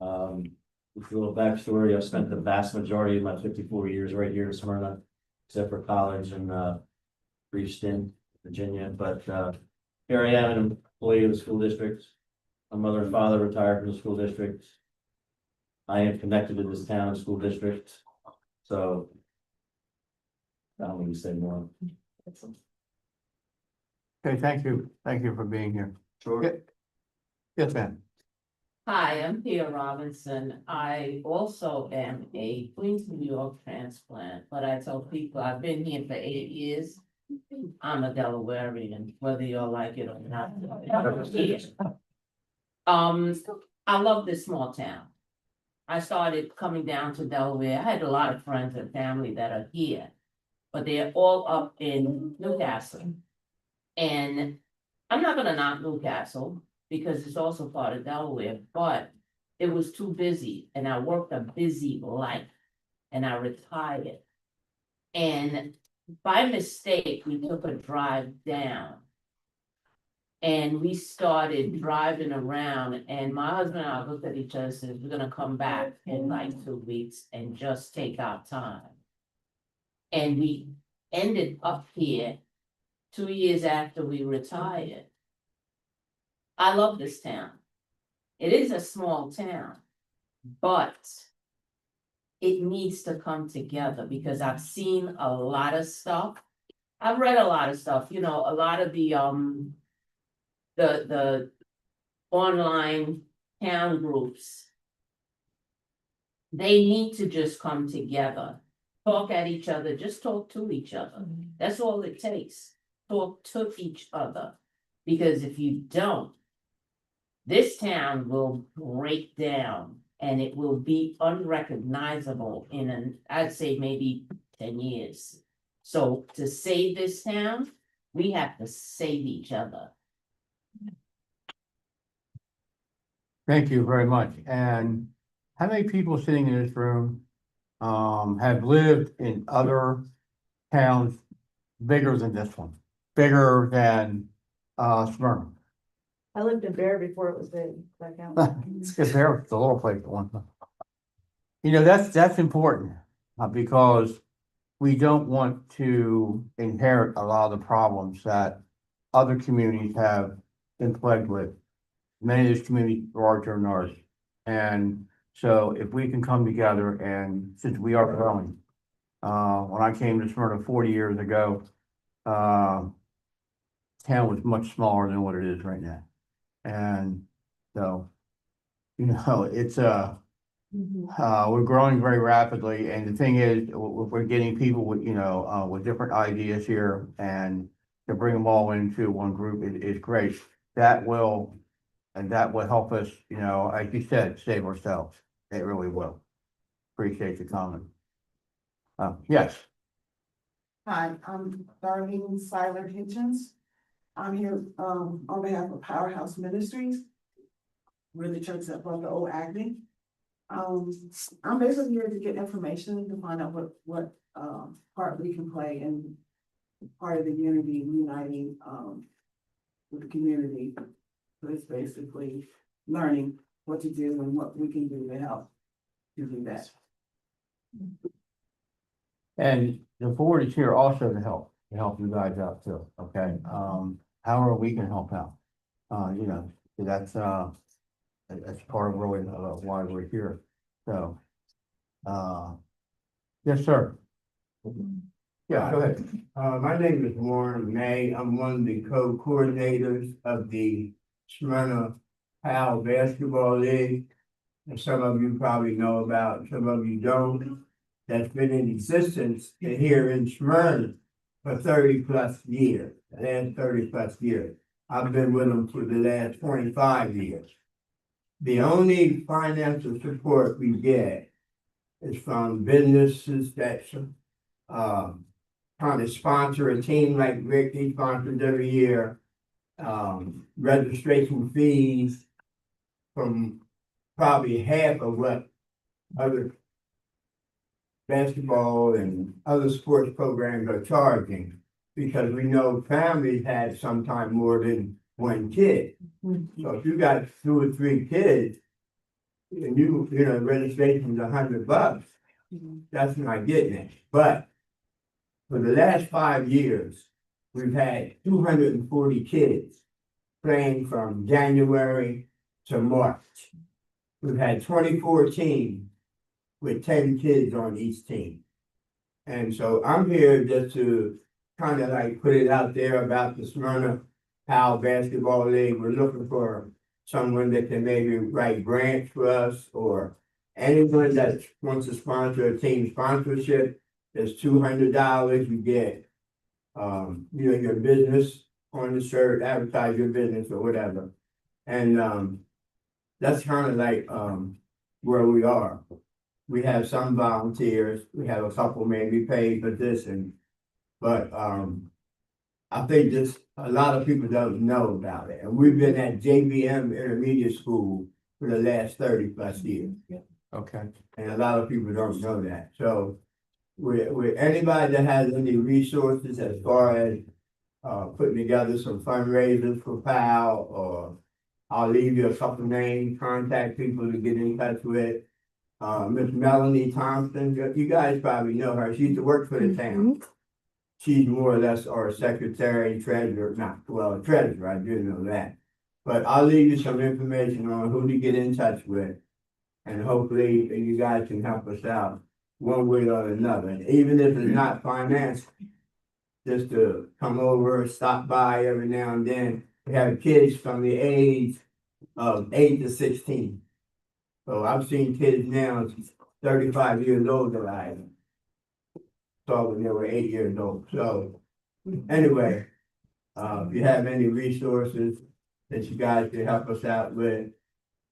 With a little backstory, I've spent the vast majority of my 54 years right here in Smyrna, except for college and brief stint in Virginia, but here I am, an employee of the school district. My mother and father retired from the school district. I am connected to this town and school district, so I don't need to say more. Okay, thank you. Thank you for being here. Sure. Yeah. Yes, ma'am. Hi, I'm Pia Robinson. I also am a Queens, New York transplant, but I tell people I've been here for 8 years. I'm a Delawarean, whether you like it or not. I love this small town. I started coming down to Delaware. I had a lot of friends and family that are here, but they're all up in Newcastle. And I'm not gonna knock Newcastle because it's also part of Delaware, but it was too busy and I worked a busy life and I retired. And by mistake, we took a drive down. And we started driving around and my husband and I looked at each other and said, we're gonna come back in like 2 weeks and just take our time. And we ended up here 2 years after we retired. I love this town. It is a small town, but it needs to come together because I've seen a lot of stuff. I've read a lot of stuff, you know, a lot of the online town groups. They need to just come together, talk at each other, just talk to each other. That's all it takes. Talk to each other. Because if you don't, this town will break down and it will be unrecognizable in I'd say maybe 10 years. So to save this town, we have to save each other. Thank you very much. And how many people sitting in this room have lived in other towns bigger than this one? Bigger than Smyrna? I lived in Bear before it was big. That counts. It's there, it's a little place at one time. You know, that's important because we don't want to inherit a lot of the problems that other communities have been plagued with. Many of these communities are larger than ours. And so if we can come together and since we are growing, when I came to Smyrna 40 years ago, town was much smaller than what it is right now. And so, you know, it's we're growing very rapidly. And the thing is, we're getting people with, you know, with different ideas here and to bring them all into one group is great. That will help us, you know, like you said, save ourselves. It really will. Appreciate the comment. Yes. Hi, I'm Darlene Seiler Hitchens. I'm here on behalf of Powerhouse Ministries. We're the church that brought the old Acme. I'm basically here to get information to find out what part we can play in part of the unity, uniting with the community. So it's basically learning what to do and what we can do to help to do that. And the board is here also to help you guys out too, okay? However we can help out. You know, that's part of really why we're here. So, yes, sir. Yeah, go ahead. My name is Warren May. I'm one of the co-coordinators of the Smyrna PAL Basketball League. And some of you probably know about, some of you don't. That's been in existence here in Smyrna for 30+ years, the last 30+ years. I've been with them for the last 25 years. The only financial support we get is from businesses that trying to sponsor a team like Rick, he sponsors every year. Registration fees from probably half of what other basketball and other sports programs are charging. Because we know families have sometimes more than one kid. So if you got 2 or 3 kids, and you know, registration's $100, that's not getting it. But for the last 5 years, we've had 240 kids playing from January to March. We've had 24 teams with 10 kids on each team. And so I'm here just to kind of like put it out there about the Smyrna Powell Basketball League. We're looking for someone that can maybe write grants for us, or anyone that wants to sponsor a team sponsorship. There's $200. You get, you know, your business on the shirt, advertise your business or whatever. And that's kind of like where we are. We have some volunteers. We have a couple maybe paid positions, but I think just a lot of people don't know about it. And we've been at JBM Intermediate School for the last 30+ years. Okay. And a lot of people don't know that. So with anybody that has any resources as far as putting together some fundraisers for PAL, or I'll leave you a couple names, contact people to get in touch with. Miss Melanie Thompson, you guys probably know her. She used to work for the town. She's more or less our secretary, treasurer, treasurer, I do know that. But I'll leave you some information on who to get in touch with. And hopefully you guys can help us out one way or another. And even if it's not financed, just to come over, stop by every now and then. We have kids from the age of 8 to 16. So I've seen kids now 35 years old that I saw when they were 8 years old. So anyway, if you have any resources that you guys can help us out with,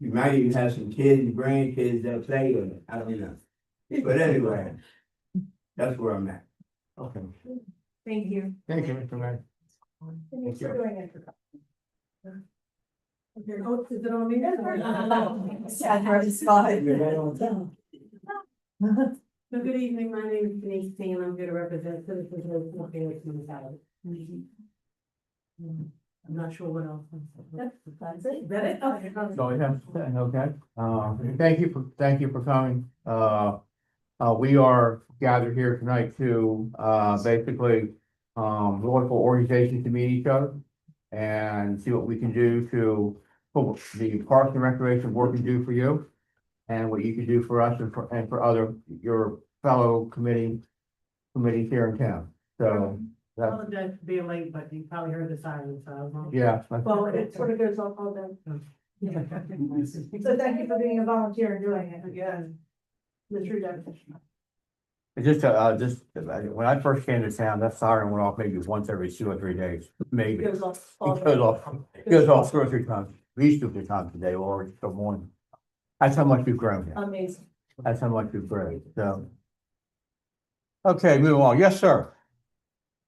you might even have some kids and grandkids that play with it. I don't know. But anyway, that's where I'm at. Okay. Thank you. Thank you, Mr. Mayor. Thanks for doing it. Okay, oh, is it on me? So good evening, my name is Denise Payne, I'm here to represent citizens of North Richmond Valley. I'm not sure what else. That's it. Is that it? Okay. So, yeah, okay. Thank you for coming. We are gathered here tonight to, basically, local organizations to meet each other and see what we can do to, what the Parks and Recreation Board can do for you, and what you can do for us and for other, your fellow committees here in town. So that's, Apologize for being late, but you probably heard the sirens, so. yeah. Well, it sort of goes off all day. So thank you for being a volunteer and doing it again. The true definition. Just when I first came to town, that siren went off maybe once every 2 or 3 days, maybe. Goes off all It day. goes off 2 or 3 times, at least 2 or 3 times a day, or the morning. That's how much we've grown here. Amazing. That's how much we've grown, so. Okay, move on. Yes, sir.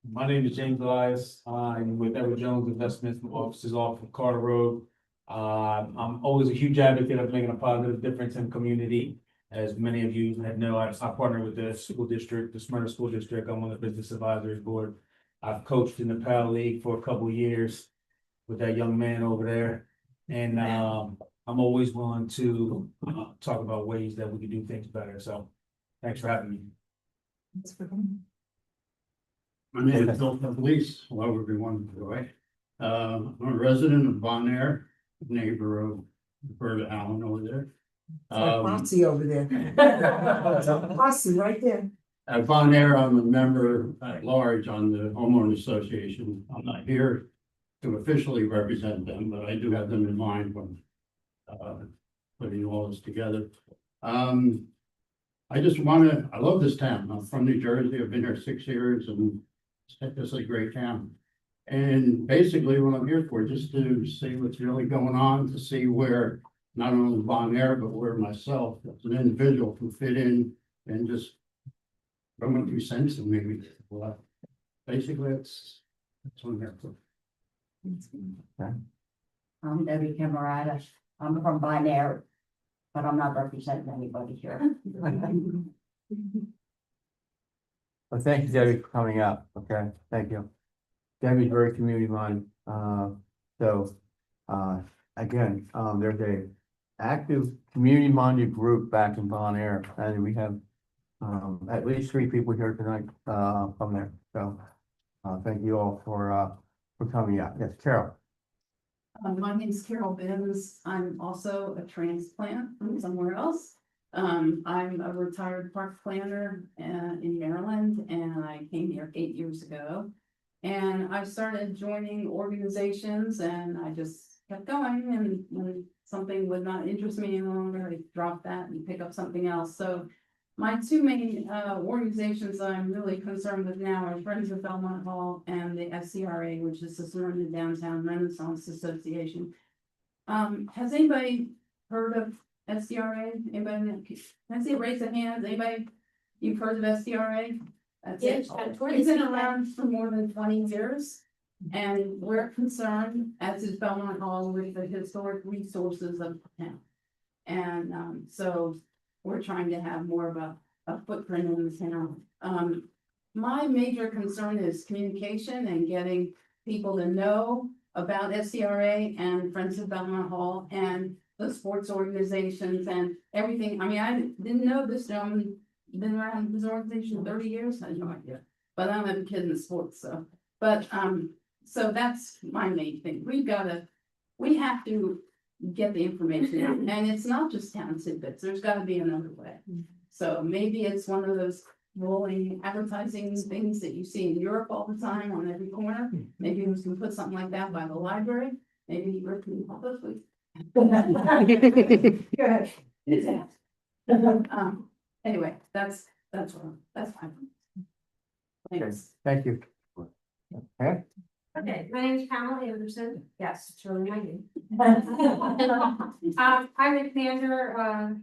My name is James Elias. I'm with Edward Jones Investments Offices off of Carter Road. I'm always a huge advocate of making a positive difference in the community. As many of you know, I partner with the school district, the Smyrna School District. I'm on the Business Advisory Board. I've coached in the PAL League for a couple of years with that young man over there. And I'm always willing to talk about ways that we can do things better. So thanks for having me. My name is Bill Police. Hello, everyone. I'm a resident of Bon Air, neighbor of Roberta Allen over there. Posse over there. Posse right there. At Bon Air, I'm a member at large on the homeowner association. I'm not here to officially represent them, but I do have them in mind when putting all this together. I just I love this town. I'm from New Jersey. I've been here 6 years, and It's a great town. And basically what I'm here for, just to see what's really going on, to see where not only Bon Air, but where myself, as an individual, can fit in and just from a few cents and maybe, well, basically that's what I'm here for. I'm Debbie Camerata. I'm from Bon Air, but I'm not representing anybody here. Well, thank you, Debbie, for coming out. Okay, thank you. Debbie's very community minded. Again, there's a active community minded group back in Bon Air, and we have at least 3 people here tonight from there. So thank you all for coming out. Yes, Carol. My name is Carol Benz. I'm also a transplant from somewhere else. I'm a retired park planner in Maryland, and I came here 8 years ago. And I started joining organizations, and I just kept going. And when something would not interest me any longer, I dropped that and pick up something else. So my 2 main organizations I'm really concerned with now are Friends of Belmont Hall and the SCRA, which is the Smyrna Downtown Renaissance Association. Has anybody heard of SCRA? Anybody? Can I see a raise of hands? Anybody? You've heard of SCRA? That's it. It's been around for more than 20 years. And we're concerned, as is Belmont Hall, with the historic resources of the town. And so we're trying to have more of a footprint in the town. My major concern is communication and getting people to know about SCRA and Friends of Belmont Hall and the sports organizations and everything. I mean, I didn't know this gentleman, been around this organization 30 years, I had no idea. But I don't have a kid in the sports, so. But, so that's my main thing. We have to get the information out, and it's not just town tidbits, there's gotta be another way. So maybe it's one of those rolling advertising things that you see in Europe all the time on every corner. Maybe we can put something like that by the library, maybe Europe can help us with. Go ahead. Anyway, that's fine. Thanks. Thank you. Okay. Okay, my name is Pamela Anderson. Yes, it's really my name. I'm a planner,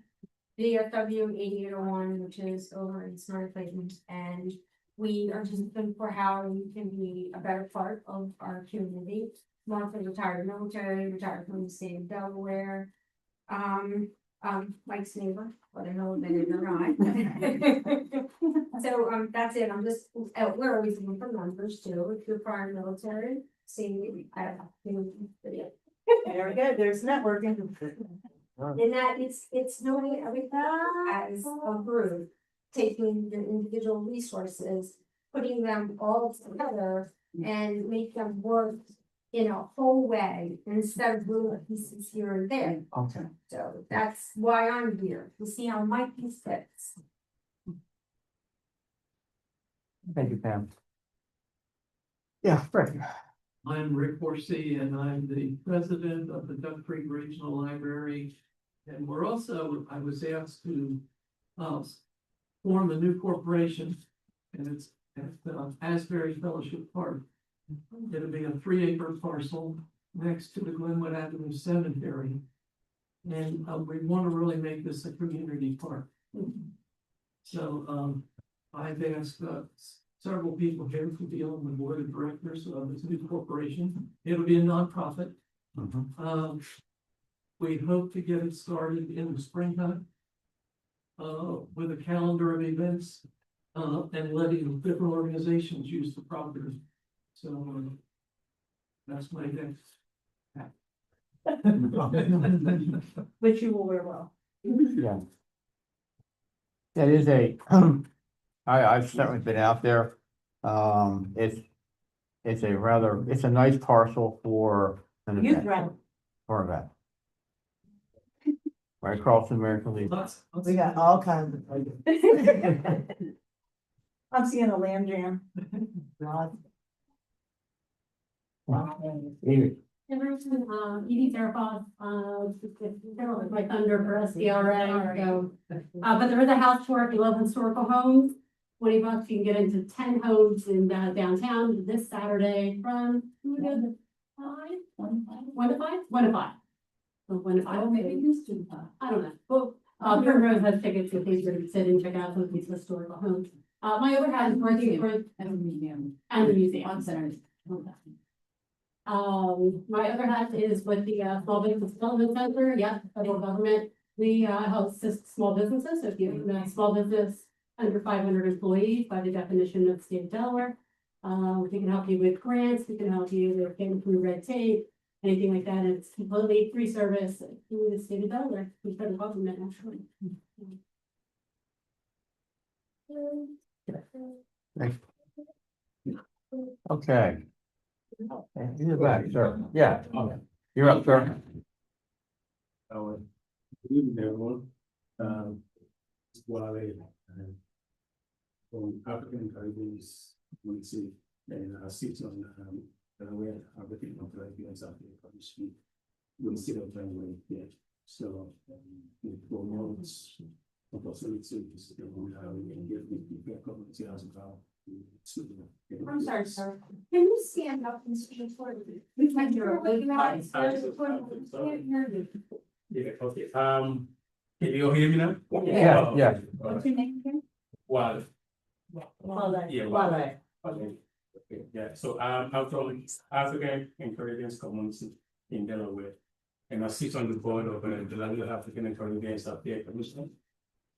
DFW 8801, which is over in Smyrna Clayton, and we are just looking for how we can be a better part of our community. Mostly retired military, retired from the state of Delaware. Mike's neighbor, whether I know that it or not. So, that's it. I'm just, we're always looking for numbers too. If you're prior military, see, I don't know. Very good, there's networking. And that it's knowing everything as a group, taking the individual resources, putting them all together and make them work in a whole way instead of little pieces here and there. Okay. So that's why I'm here, to see how my piece fits. Thank you, Pam. Yeah, Rick. I'm Rick Horsey, and I'm the president of the Duck Creek Regional Library. And we're also, I was asked to form a new corporation, and it's at Asbury Fellowship Park. It'll be a 3-acre parcel next to the Glenwood Avenue Cemetery. And we want to really make this a community park. So I've asked several people here to be on the board of directors of this new corporation. It'll be a nonprofit. We hope to get it started in the springtime with a calendar of events and letting different organizations use the property. So that's my next. Which you will wear well. Yeah. That is I've certainly been out there. It's a nice parcel for an Youth event. rental. For an event. Right across the American Legion. We got all kinds of. I'm seeing a land jam. Edie. Edie Fairfax, like under for SDRA, so, but there is a house tour at the Love Historical Homes $20. You can get into 10 homes in downtown this Saturday from 1 to 5? 1 to 5. So 1 to 5, maybe used to 5. I don't know. Well, Primrose has tickets and things where you can sit and check out some of these historical homes. My other hat is working for. And the museum. And the museum. On Saturday. My other hat is with the Small Business Development Center, federal government. We help assist small businesses, so if you have a small business under 500 employees by the definition of the state of Delaware. We can help you with grants, we can help you with getting through red tape, anything like that. It's completely free service through the state of Delaware, through federal government actually. Thanks. Okay. You're back, sir. Yeah, you're up, sir. Good evening, everyone. Wale, from African Caribbean Community, and I sit on where African Caribbean South Africa speak with the state of January. So we promote opportunities that we have and get with the community as well. I'm sorry, sir. Can you stand up and speak for me? We can hear you. Yeah, okay. Can you all hear me now? Yeah. What's your name again? Wale. Wale. Yeah, Wale. Okay, yeah, so I'm from African and Caribbean community in Delaware. And I sit on the board of the Delaware African and Caribbean South Africa Commission.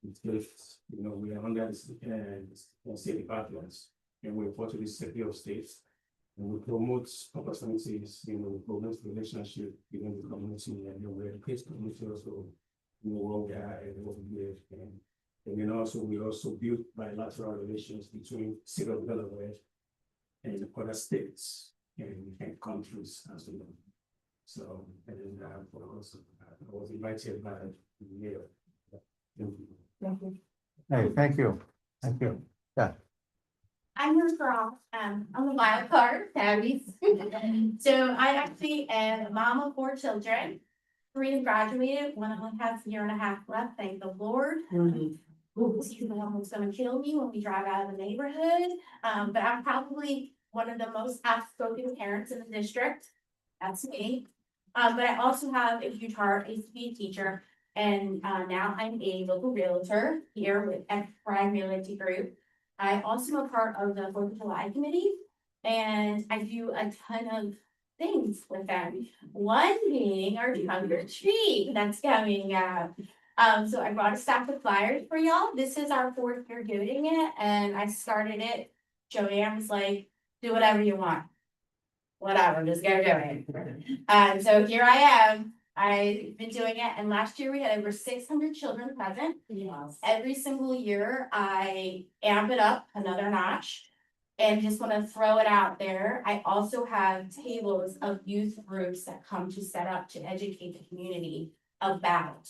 It's, we are under the state departments and we report to the Secretary of State. And we promote opportunities, we promote relationship within the community and we're the case community also, where we are and what we live. And then also, we also build bilateral relations between state of Delaware and other states and countries as well. So, and then I was invited by the mayor. Thank you. Hey, thank you. Thank you. Yeah. I'm her girl, I'm a wild card, Tabby's. So I actually am a mom of 4 children. 3 have graduated, one only has a year and a half left, thank the Lord. He's almost gonna kill me when we drive out of the neighborhood. But I'm probably one of the most outspoken parents in the district. That's me. But I also have a huge heart. I used to be a teacher. And now I'm a local realtor here with Bragg Realty Group. I also am a part of the 4th of July committee. And I do a ton of things with them. One being our trunk or treat that's coming up. So I brought a stack of flyers for y'all. This is our 4th year doing it, and I started it. Joanne was like, do whatever you want. Whatever, just go do it. So here I am. I've been doing it, and last year we had over 600 children present. Yes. Every single year I amp it up another notch. And just want to throw it out there. I also have tables of youth groups that come to set up to educate the community about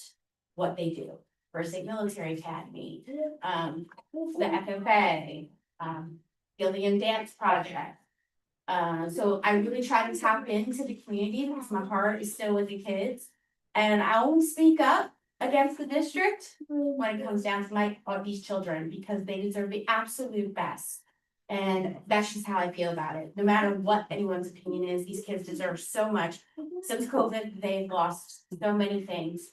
what they do. First Aid Military Academy, the FFA, Gillian Dance Project. So I really try to tap into the community because my heart is still with the kids. And I always speak up against the district when it comes down to these children because they deserve the absolute best. And that's just how I feel about it. No matter what anyone's opinion is, these kids deserve so much. Since COVID, they've lost so many things.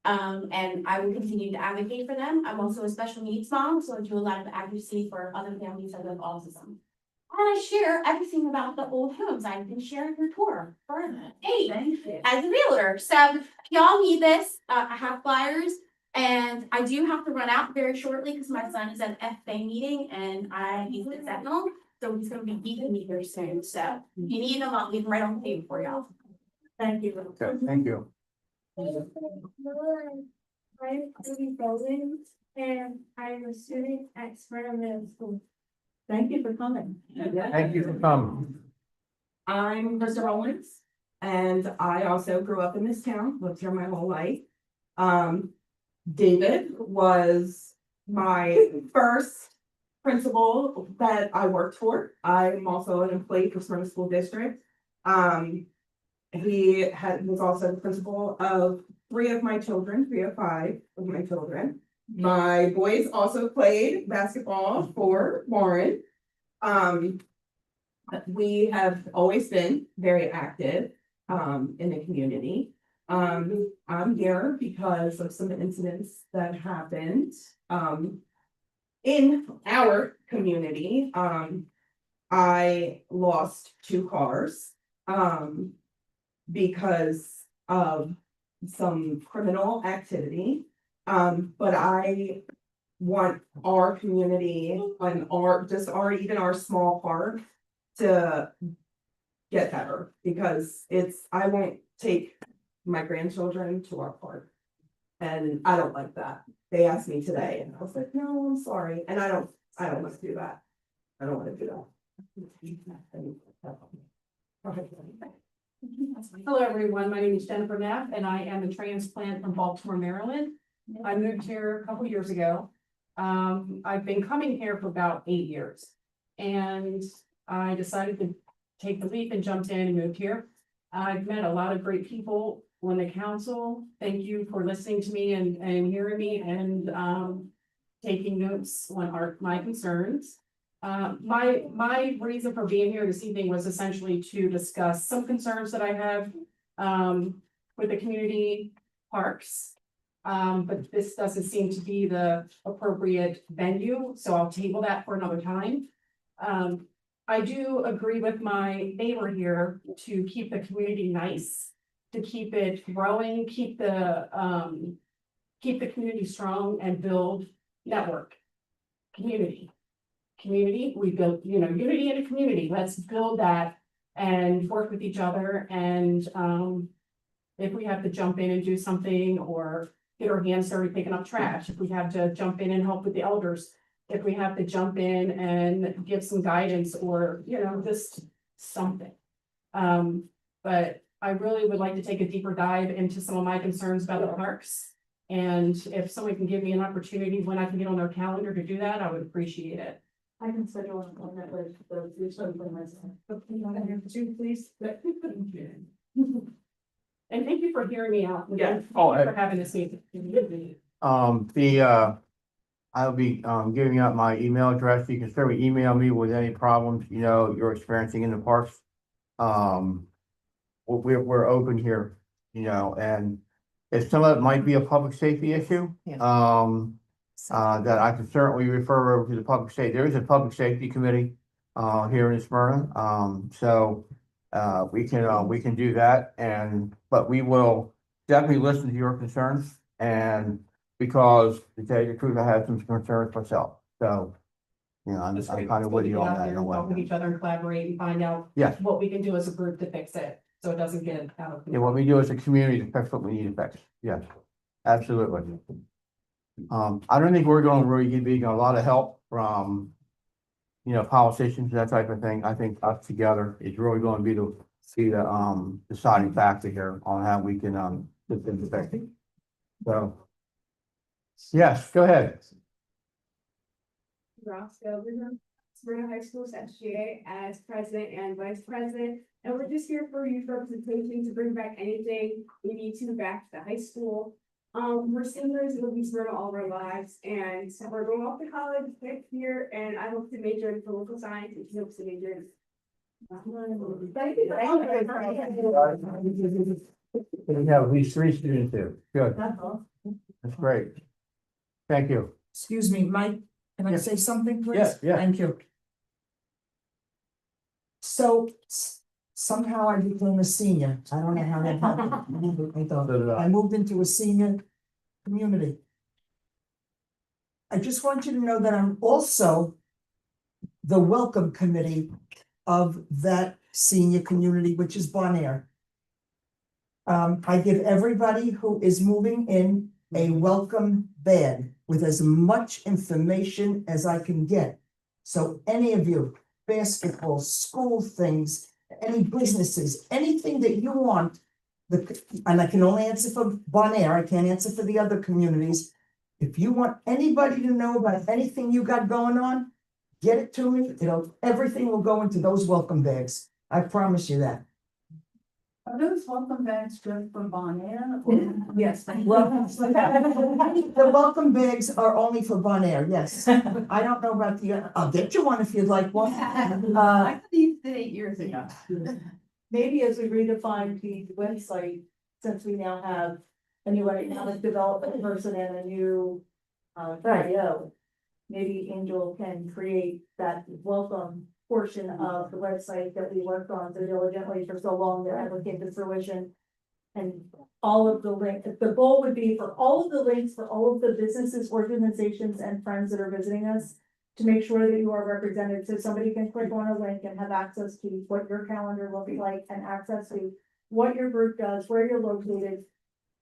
And I will continue to advocate for them. I'm also a special needs mom, so I do a lot of advocacy for other families that have autism. And I share everything about the old homes. I've been sharing your tour for as a realtor. So y'all need this. I have flyers. And I do have to run out very shortly because my son is at an FFA meeting and he's at Sentinel. So he's going to be beating me very soon. So if you need them, I'll leave them right on the table for y'all. Thank you. Okay, thank you. I'm Judy Bowden, and I'm a student at Smyrna Middle School. Thank you for coming. Thank you for coming. I'm Krista Rollins, and I also grew up in this town, lived here my whole life. David was my first principal that I worked for. I'm also an employee for Smyrna School District. He was also the principal of 3 of my children, 3 of 5 of my children. My boys also played basketball for Warren. We have always been very active, in the community. I'm here because of some incidents that happened, in our community. I lost 2 cars, because of some criminal activity. But I want our community and even our small park to get better, because I won't take my grandchildren to our park. And I don't like that. They asked me today and I was like, no, I'm sorry. And I don't want to do that. I don't want to do that. Hello, everyone. My name is Jennifer Neff, and I am a transplant from Baltimore, Maryland. I moved here a couple years ago. I've been coming here for about 8 years. And I decided to take the leap and jumped in and moved here. I've met a lot of great people on the council. Thank you for listening to me and hearing me and taking notes on my concerns. My reason for being here this evening was essentially to discuss some concerns that I have with the community parks. But this doesn't seem to be the appropriate venue, so I'll table that for another time. I do agree with my neighbor here to keep the community nice, to keep it growing, keep the community strong and build network. Community, we build, unity in a community. Let's build that and work with each other. And if we have to jump in and do something or get our hands dirty picking up trash, if we have to jump in and help with the elders, if we have to jump in and give some guidance or, just something. But I really would like to take a deeper dive into some of my concerns about the parks. And if someone can give me an opportunity when I can get on their calendar to do that, I would appreciate it. I can schedule an appointment with the myself. Please. And thank you for hearing me out. Yeah. Thank you for having this meeting. I'll be giving out my email address. You can certainly email me with any problems, you're experiencing in the parks. We're open here, and if some of it might be a public safety issue, that I can certainly refer over to the public safety. There is a public safety committee here in Smyrna. So we can do that, but we will definitely listen to your concerns, and because to tell you the truth, I have some concerns myself. So, I'm kind of with you on that. Talk with each other and collaborate and find out Yes. what we can do as a group to fix it, so it doesn't get out of. Yeah, what we do as a community to fix what we need to fix. Yes, absolutely. I don't think we're going to really be getting a lot of help from, politicians, that type of thing. I think us together is really going to be the deciding factor here on how we can get things effective. So, yes, go ahead. Roscoe, Smyrna High School's SGA as president and vice president. And we're just here for youth representation to bring back anything we need to back to the high school. We're seniors in the Smyrna all of our lives, and so we're going off to college next year, and I hope to major in political science, and she hopes to major in. We have at least 3 students here. Good. That's great. Thank you. Excuse me, Mike, can I Yes. say something, please? Yes, yeah. Thank you. So somehow I became a senior. I don't know how that happened. I moved into a senior community. I just want you to know that I'm also the welcome committee of that senior community, which is Bon Air. I give everybody who is moving in a welcome bag with as much information as I can get. So any of you, basketball, school things, any businesses, anything that you want, and I can only answer for Bon Air, I can't answer for the other communities. If you want anybody to know about anything you got going on, get it to me. Everything will go into those welcome bags. I promise you that. Are those welcome bags just from Bon Air? Yes. Well, the welcome bags are only for Bon Air, yes. I don't know about the, I'll get you one if you'd like one. I used it 8 years ago. Maybe as we redefine the website, since we now have a new economic development person and a new CIO, maybe Angel can create that welcome portion of the website that we worked on so diligently for so long that ever came to fruition. And all of the links, the goal would be for all of the links for all of the businesses, organizations, and friends that are visiting us to make sure that you are represented, so somebody can click on a link and have access to what your calendar looks like and access to what your group does, where you're located,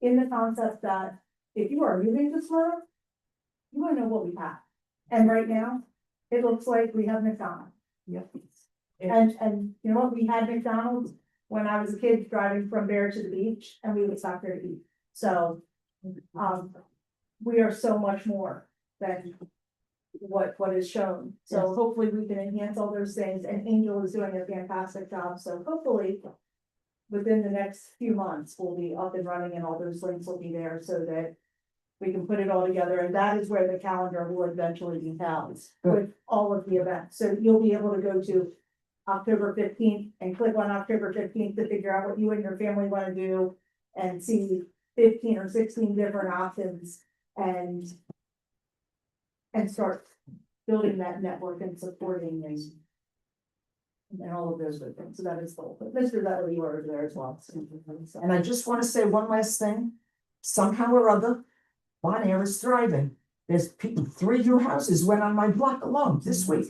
in the concept that if you are moving to Smyrna, you want to know what we have. And right now, it looks like we have McDonald's. Yep. And you know what, we had McDonald's when I was a kid driving from Bear to the beach, and we would stop there to eat. So, we are so much more than what is shown. So hopefully we can enhance all those things, and Angel is doing a fantastic job, so hopefully within the next few months, we'll be up and running and all those links will be there so that we can put it all together, and that is where the calendar will eventually be housed with all of the events. So you'll be able to go to October 15th and click on October 15th to figure out what you and your family want to do and see 15 or 16 different options and start building that network and supporting and all of those good things. So that is the whole, but Mr. Dudley, you are there as well. And I just want to say one last thing. Somehow or other, Bon Air is thriving. There's people, 3 new houses went on my block alone this week.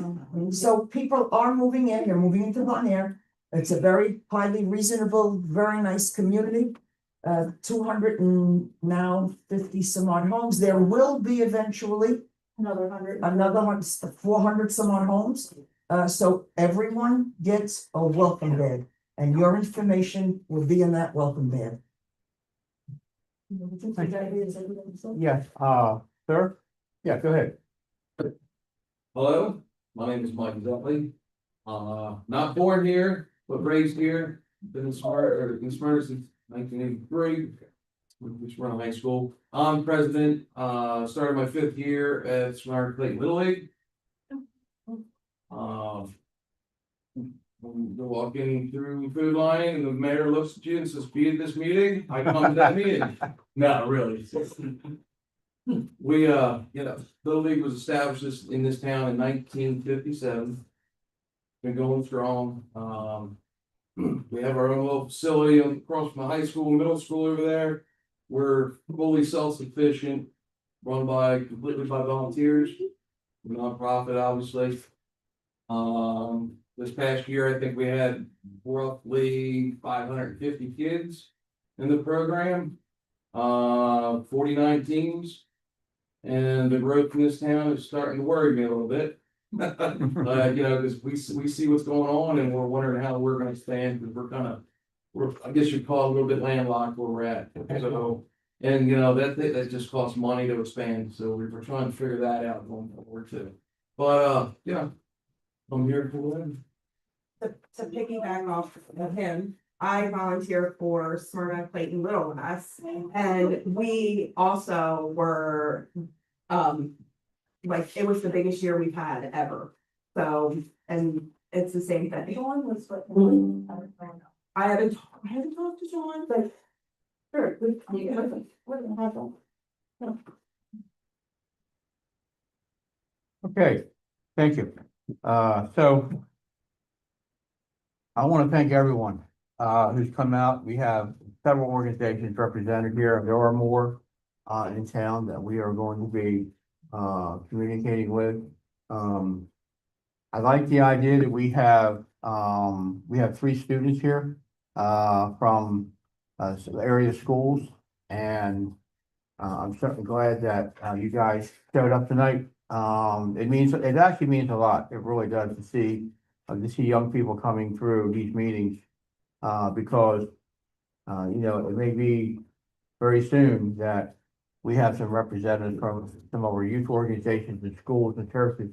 So people are moving in, they're moving into Bon Air. It's a very highly reasonable, very nice community. 200 and now 50 some odd homes. There will be eventually Another 100. another one, 400 some odd homes. So everyone gets a welcome bag, and your information will be in that welcome bag. Yes, sir? Yeah, go ahead. Hello, my name is Mike Zutley. Not born here, but raised here. Been in Smyrna since 1983, which we're in high school. I'm president, started my 5th year at Smyrna Clayton Little League. You're walking through food line and the mayor looks at you and says, be at this meeting, I come to that meeting. No, really. We, Little League was established in this town in 1957. Been going strong. We have our own little facility across from the high school, middle school over there. We're fully self-sufficient, run completely by volunteers, nonprofit, obviously. This past year, I think we had roughly 550 kids in the program, 49 teams. And the growth in this town is starting to worry me a little bit. Because we see what's going on and we're wondering how we're gonna stand, because I guess you'd call it a little bit landlocked where we're at. So, and that just costs money to expand, so we're trying to figure that out going forward too. But, I'm here for that. To piggyback off of him, I volunteer for Smyrna Clayton Little Less, and we also were, like, it was the biggest year we've had ever. So, and it's the same thing. Dawn was I haven't talked to John, but sure, we're gonna have them. Okay, thank you. So I want to thank everyone who's come out. We have several organizations represented here. There are more in town that we are going to be communicating with. I like the idea that we have 3 students here from area schools, and I'm certainly glad that you guys showed up tonight. It actually means a lot. It really does to see young people coming through these meetings, because it may be very soon that we have some representatives from some of our youth organizations and schools and churches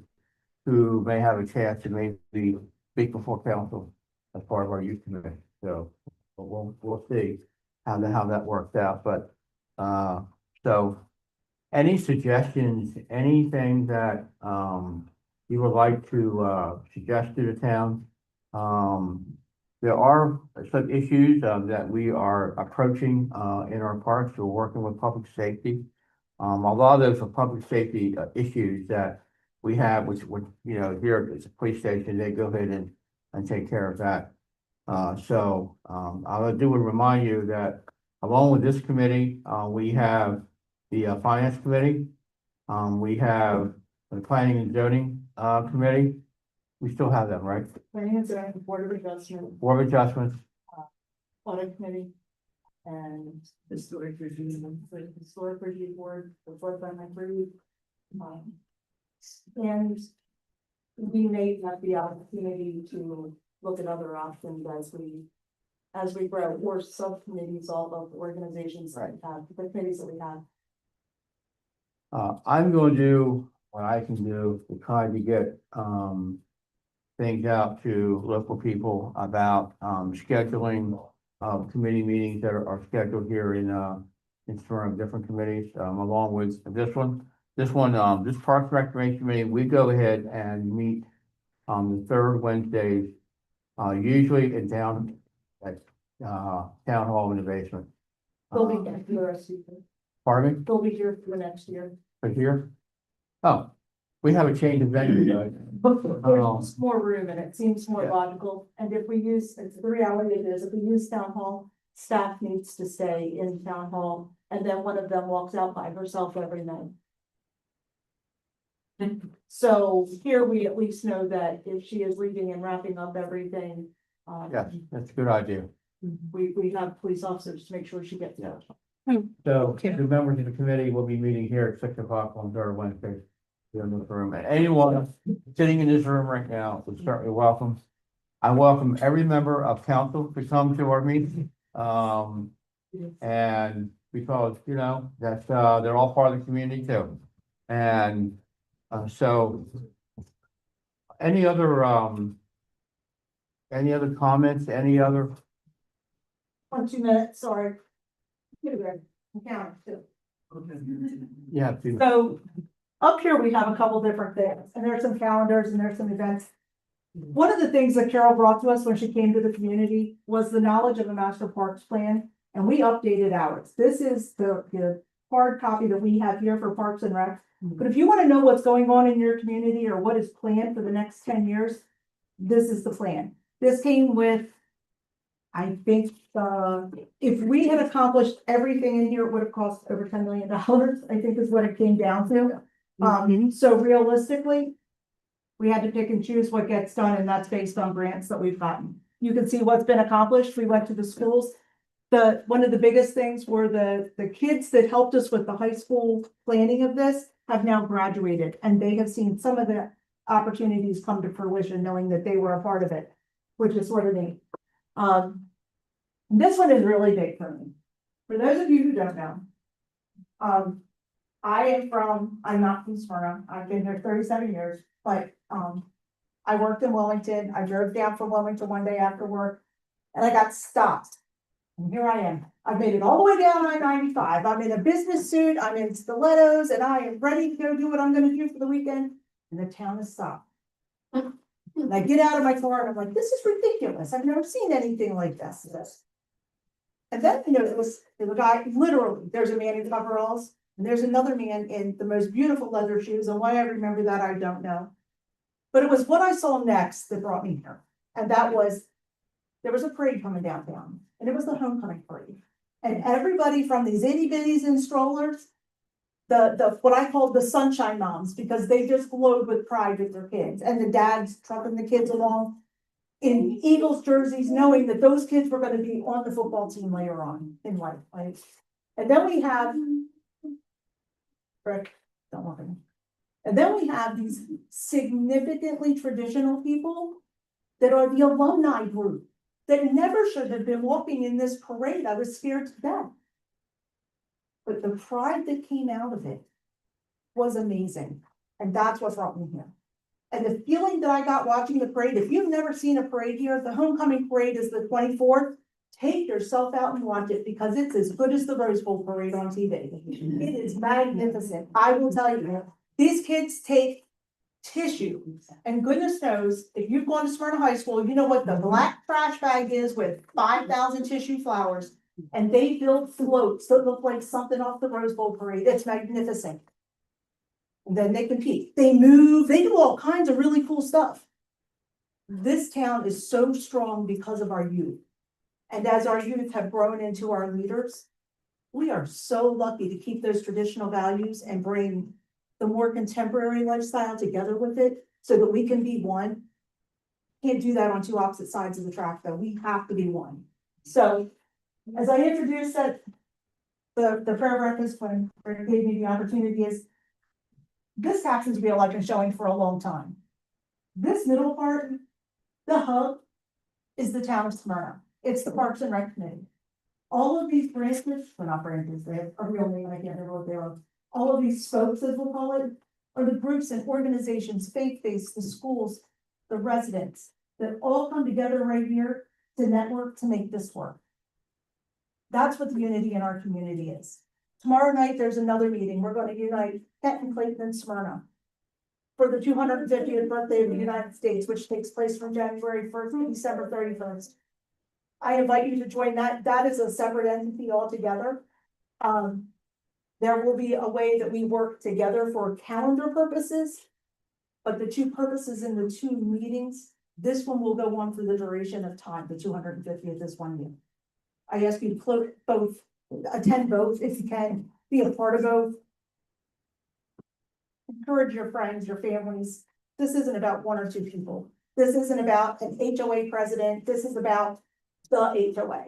who may have a chance to maybe speak before council as part of our youth committee. So but we'll see how that works out, but, so. Any suggestions, anything that, you would like to, suggest to the town? There are some issues, that we are approaching, in our parks. We're working with public safety. A lot of those are public safety, issues that we have, which, you know, here at the police station, they go ahead and take care of that. So, I do want to remind you that along with this committee, we have the finance committee. We have the planning and zoning, committee. We still have them, right? Finance and Board of Adjustment, Board of Adjustments, Audit Committee, and Historic Review, the Historic Review Board, the Floodplain Review. And we may have the opportunity to look at other options as we grow, or subcommittees, all of the organizations that we have, the committees that we have. I'm going to do what I can do to try to get, things out to local people about, scheduling, committee meetings that are scheduled here in Smyrna, different committees, along with this one. This Parks and Recreation Committee, we go ahead and meet on the third Wednesdays, usually at town hall in the basement. They'll be here for the rest of the year. Pardon me? They'll be here for next year. For here? Oh, we have a change of venue, guys. There's more room and it seems more logical, and if we use, it's the reality it is, if we use town hall, staff needs to stay in town hall, and then one of them walks out by herself every night. So here we at least know that if she is leaving and wrapping up everything, Yes, that's a good idea. we have police officers to make sure she gets there. So the members of the committee will be meeting here at 6 o'clock on third Wednesday. Here in this room, and anyone sitting in this room right now is certainly welcome. I welcome every member of council to come to our meeting. And because, you know, that's, they're all part of the community too. And, so any other comments, any other? 2 minutes, sorry. Count too. Yeah. So up here, we have a couple different things, and there's some calendars and there's some events. One of the things that Carol brought to us when she came to the community was the knowledge of a master parks plan, and we updated ours. This is the hard copy that we have here for Parks and Rec. But if you want to know what's going on in your community or what is planned for the next 10 years, this is the plan. This came with, I think, if we had accomplished everything in here, it would have cost over $10 million, I think is what it came down to. So realistically, we had to pick and choose what gets done, and that's based on grants that we've gotten. You can see what's been accomplished. We went to the schools. One of the biggest things were the kids that helped us with the high school planning of this have now graduated, and they have seen some of the opportunities come to fruition, knowing that they were a part of it, which is sort of neat. This one is really big for me. For those of you who don't know, I'm not from Smyrna. I've been here 37 years, but I worked in Wilmington. I drove down from Wilmington one day after work, and I got stopped. And here I am. I've made it all the way down I-95. I'm in a business suit. I'm in stilettos, and I am ready to go do what I'm going to do for the weekend. And the town is stopped. And I get out of my car and I'm like, this is ridiculous. I've never seen anything like this. And then, you know, it was a guy, literally, there's a man in coveralls, and there's another man in the most beautiful leather shoes. And why I remember that, I don't know. But it was what I saw next that brought me here. And that was, there was a parade coming downtown, and it was the homecoming parade. And everybody from these itty bitties in strollers, the what I called the sunshine moms, because they just glowed with pride with their kids, and the dads trucking the kids along in Eagles jerseys, knowing that those kids were going to be on the football team later on in life, right? And then we have Rick, don't look at me. And then we have these significantly traditional people that are the alumni group that never should have been walking in this parade. I was scared to death. But the pride that came out of it was amazing. And that's what brought me here. And the feeling that I got watching the parade, if you've never seen a parade here, the homecoming parade is the 24th. take yourself out and watch it because it's as good as the Rose Bowl parade on TV. It is magnificent. I will tell you, these kids take tissue, and goodness knows, if you've gone to Smyrna High School, you know what the black trash bag is with 5,000 tissue flowers. And they build floats that look like something off the Rose Bowl parade. It's magnificent. And then they compete. They move, they do all kinds of really cool stuff. This town is so strong because of our youth. And as our youth have grown into our leaders, we are so lucky to keep those traditional values and bring the more contemporary lifestyle together with it so that we can be one. Can't do that on two opposite sides of the track, though. We have to be one. So as I introduced that, the prayer breakfast when Rick gave me the opportunity is, this happens to be a like been showing for a long time. This middle part, the hub, is the town of Smyrna. It's the Parks and Rec Committee. All of these branches, well, not branches, they have a real name, I can't remember what they are. All of these spokes, as we'll call it, are the groups and organizations, faith-based, the schools, the residents, that all come together right here to network to make this work. That's what the unity in our community is. Tomorrow night, there's another meeting. We're going to unite Kenton, Clayton, and Smyrna for the 250th birthday of the United States, which takes place from January 1st to December 31st. I invite you to join that. That is a separate entity altogether. There will be a way that we work together for calendar purposes, but the two purposes in the two meetings, this one will go on for the duration of time. The 250th is 1 year. I ask you to attend both if you can, be a part of both. Encourage your friends, your families. This isn't about one or two people. This isn't about an HOA president. This is about the HOA.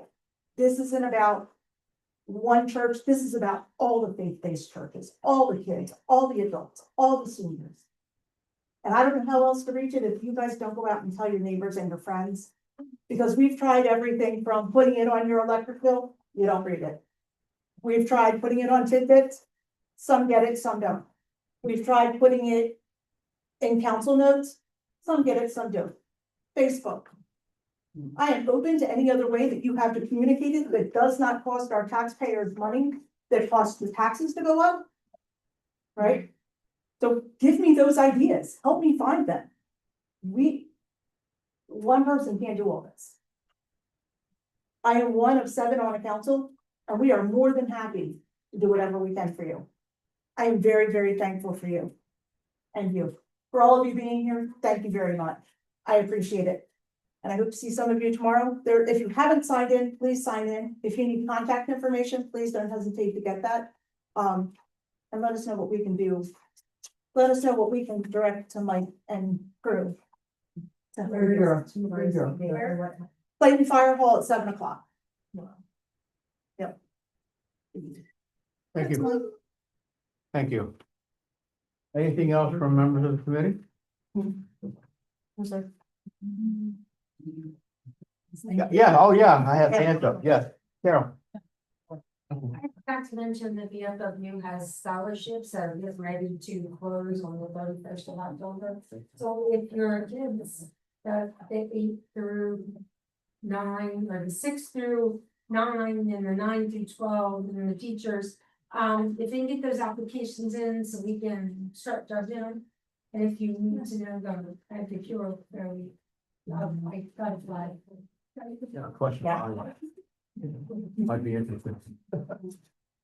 This isn't about one church. This is about all the faith-based churches, all the kids, all the adults, all the seniors. And I don't know how else to reach it if you guys don't go out and tell your neighbors and your friends. Because we've tried everything from putting it on your electric bill, you don't read it. We've tried putting it on tidbits, some get it, some don't. We've tried putting it in council notes, some get it, some don't. Facebook. I am open to any other way that you have to communicate it that does not cost our taxpayers money, that costs the taxes to go up. Right? So give me those ideas, help me find them. One person can't do all this. I am one of 7 on a council, and we are more than happy to do whatever we can for you. I am very, very thankful for you and you. For all of you being here, thank you very much. I appreciate it. And I hope to see some of you tomorrow. If you haven't signed in, please sign in. If you need contact information, please don't hesitate to get that. And let us know what we can do. Let us know what we can direct to Mike and crew. Clayton Fire Hall at 7 o'clock. Yep. Thank you. Thank you. Anything else from members of the committee? I'm sorry. Yeah, oh yeah, I have hands up, yes, Carol. I forgot to mention that the FW has scholarships that are getting ready to close on the 31st of October. So if your kids, the 8 through 9, or the 6 through 9, and the 9 through 12, and the teachers, if they can get those applications in so we can start judging them. And if you need to know them, I think you're very, I got a flag. Yeah, question. Might be interesting.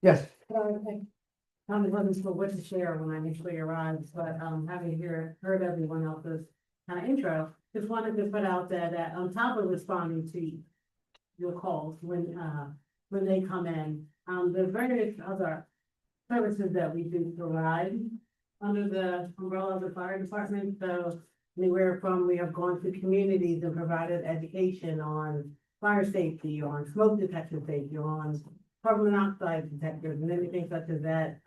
Yes. Probably wasn't sure what to share when I initially arrived, but having heard everyone else's kind of intro, just wanted to put out that on top of responding to your calls when they come in, the various other services that we do provide under the umbrella of the fire department. So anywhere from we have gone to communities and provided education on fire safety, on smoke detection safety, on carbon monoxide detectors and everything such as that.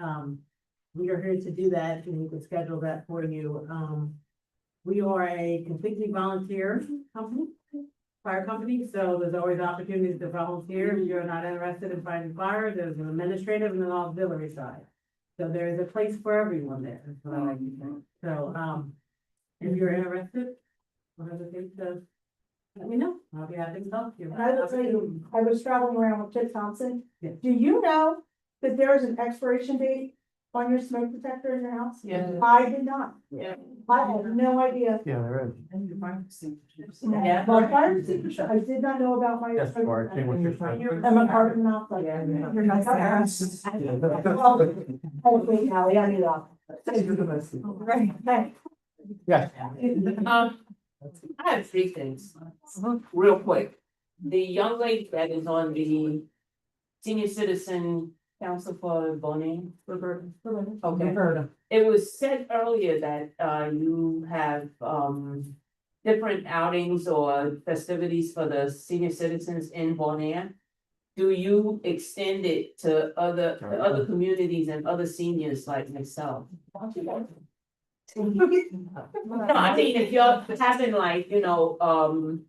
We are here to do that and we can schedule that for you. We are a completely volunteer company, fire company, so there's always opportunities to volunteer. If you're not interested in fighting fire, there's an administrative and an auxiliary side. So there is a place for everyone there, is what I like to say. So if you're interested, don't hesitate to let me know. I'll be happy to talk to you. I will tell you, I was traveling around with Kit Thompson. Do you know that there is an expiration date on your smoke detector in your house? Yeah. I did not. Yeah. I had no idea. Yeah, there is. Yeah. My fire extinguisher, I did not know about my. Yes, for extinguisher. I'm a carbon monoxide. You're not. Oh, wait, Ally, I knew that. Right, hey. Yes. I have three things, real quick. The young lady that is on the senior citizen council for Bonin. Okay. It was said earlier that you have different outings or festivities for the senior citizens in Bonaire. Do you extend it to other communities and other seniors like myself? No, I mean, if you're having like, I don't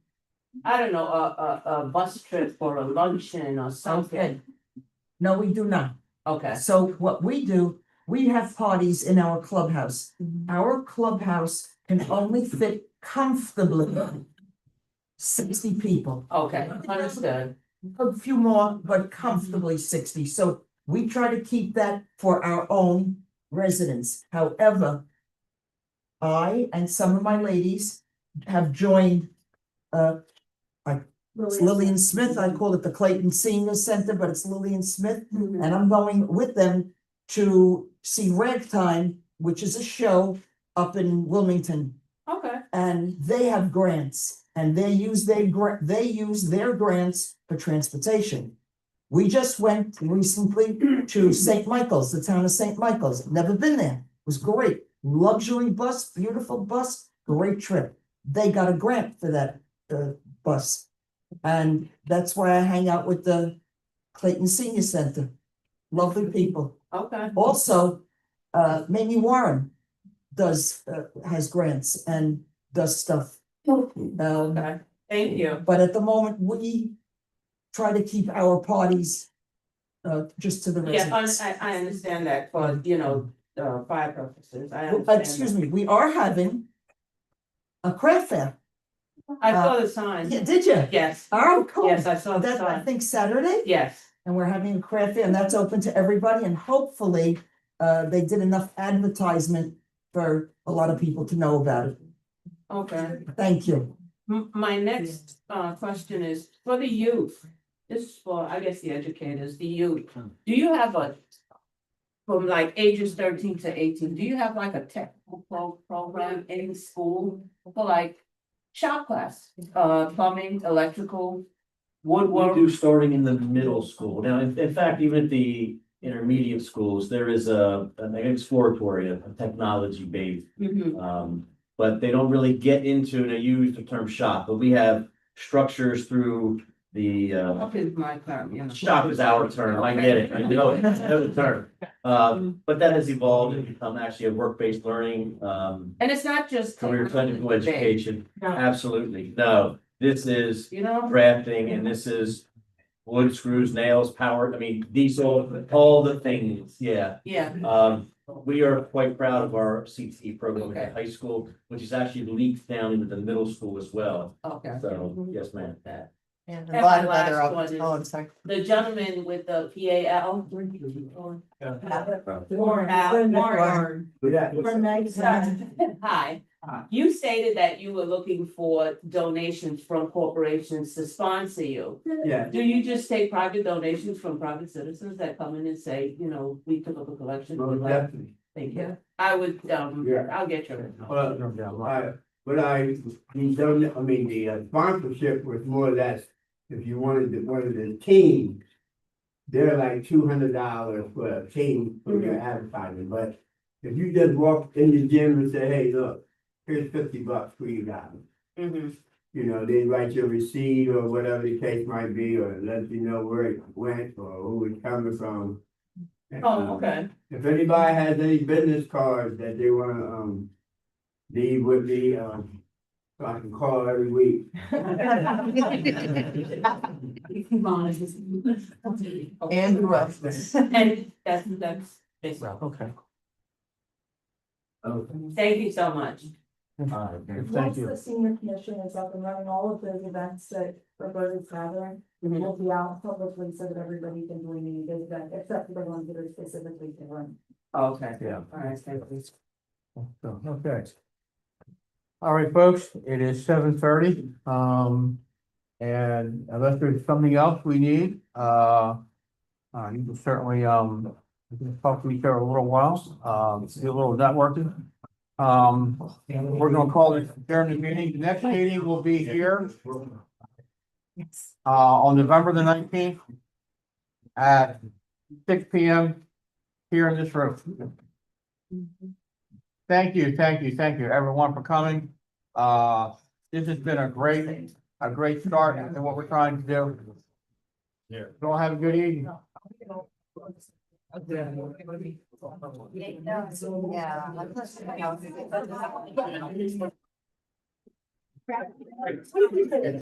know, a bus trip or a luncheon or something. No, we do not. Okay. So what we do, we have parties in our clubhouse. Our clubhouse can only fit comfortably 60 people. Okay, understood. A few more, but comfortably 60. So we try to keep that for our own residents. However, I and some of my ladies have joined, it's Lillian Smith, I call it the Clayton Senior Center, but it's Lillian Smith. And I'm going with them to see Ragtime, which is a show up in Wilmington. Okay. And they have grants and they use their grants for transportation. We just went recently to St. Michael's, the town of St. Michael's. Never been there. It was great. Luxury bus, beautiful bus, great trip. They got a grant for that bus. And that's why I hang out with the Clayton Senior Center. Lovely people. Okay. Also, Mamie Warren has grants and does stuff. Okay, thank you. But at the moment, we try to keep our parties just to the residents. Yeah, I understand that for, fire purposes. I Excuse understand me, we are having a craft fair. that. I saw the sign. Yeah, did you? Yes. Oh, cool. Yes, I saw the That's, I sign. think Saturday. Yes. And we're having a craft fair and that's open to everybody and hopefully they did enough advertisement for a lot of people to know about it. Okay. Thank you. My next question is for the youth. This is for, I guess, the educators, the youth. Do you have from like ages 13 to 18, do you have like a technical program in school for like shop class? Plumbing, electrical, woodwork? We do starting in the middle school. Now, in fact, even at the intermediate schools, there is an exploratory, a technology based. But they don't really get into, they use the term shop, but we have structures through the Up is my term, shop is our term, I get it, I know it's the term. But that has evolved and become actually a work-based learning, And it's not just. career clinical technology based. education. No. Absolutely, no, this is You drafting and this is wood, screws, nails, power, I mean, diesel, all the things, yeah. Yeah. We are quite proud of our CTE program at the high school, which is actually leaked down into the middle school as well. Okay. So, yes, ma'am. And a lot of my other last options. one Oh, is I'm sorry. the gentleman with the PAL. Hi, you stated that you were looking for donations from corporations to sponsor you. Yeah. Do you just take private donations from private citizens that come in and say, we took up a collection? Most we'd like-" definitely. Thank you. I would, Yeah. I'll get your. The sponsorship was more or less, if you wanted one of the teams. They're like $200 for a team for your advertising, but if you just walk in the gym and say, hey, look, here's $50 for you guys. They write your receipt or whatever the case might be, or let you know where it went or who it's coming from. Oh, okay. If anybody has any business cards that they wanna, leave with me, so I can call every week. And Russ. And that's basically. Okay. Okay. Thank you so much. Thank Once you. the senior commission is up and running, all of those events that Roberta's gathering will be out publicly so that everybody can join in those events, except for the ones that are specifically for them. Okay. Yeah. All right, thank you. Okay. All right, folks, it is 7:30. And unless there's something else we need, you can certainly, we can talk to each other a little while, do a little networking. We're gonna call this during the meeting. The next meeting will be here on November the 19th at 6 p.m. here in this room. Thank you, everyone for coming. This has been a great start in what we're trying to do. Yeah. Don't have a good evening. Yeah.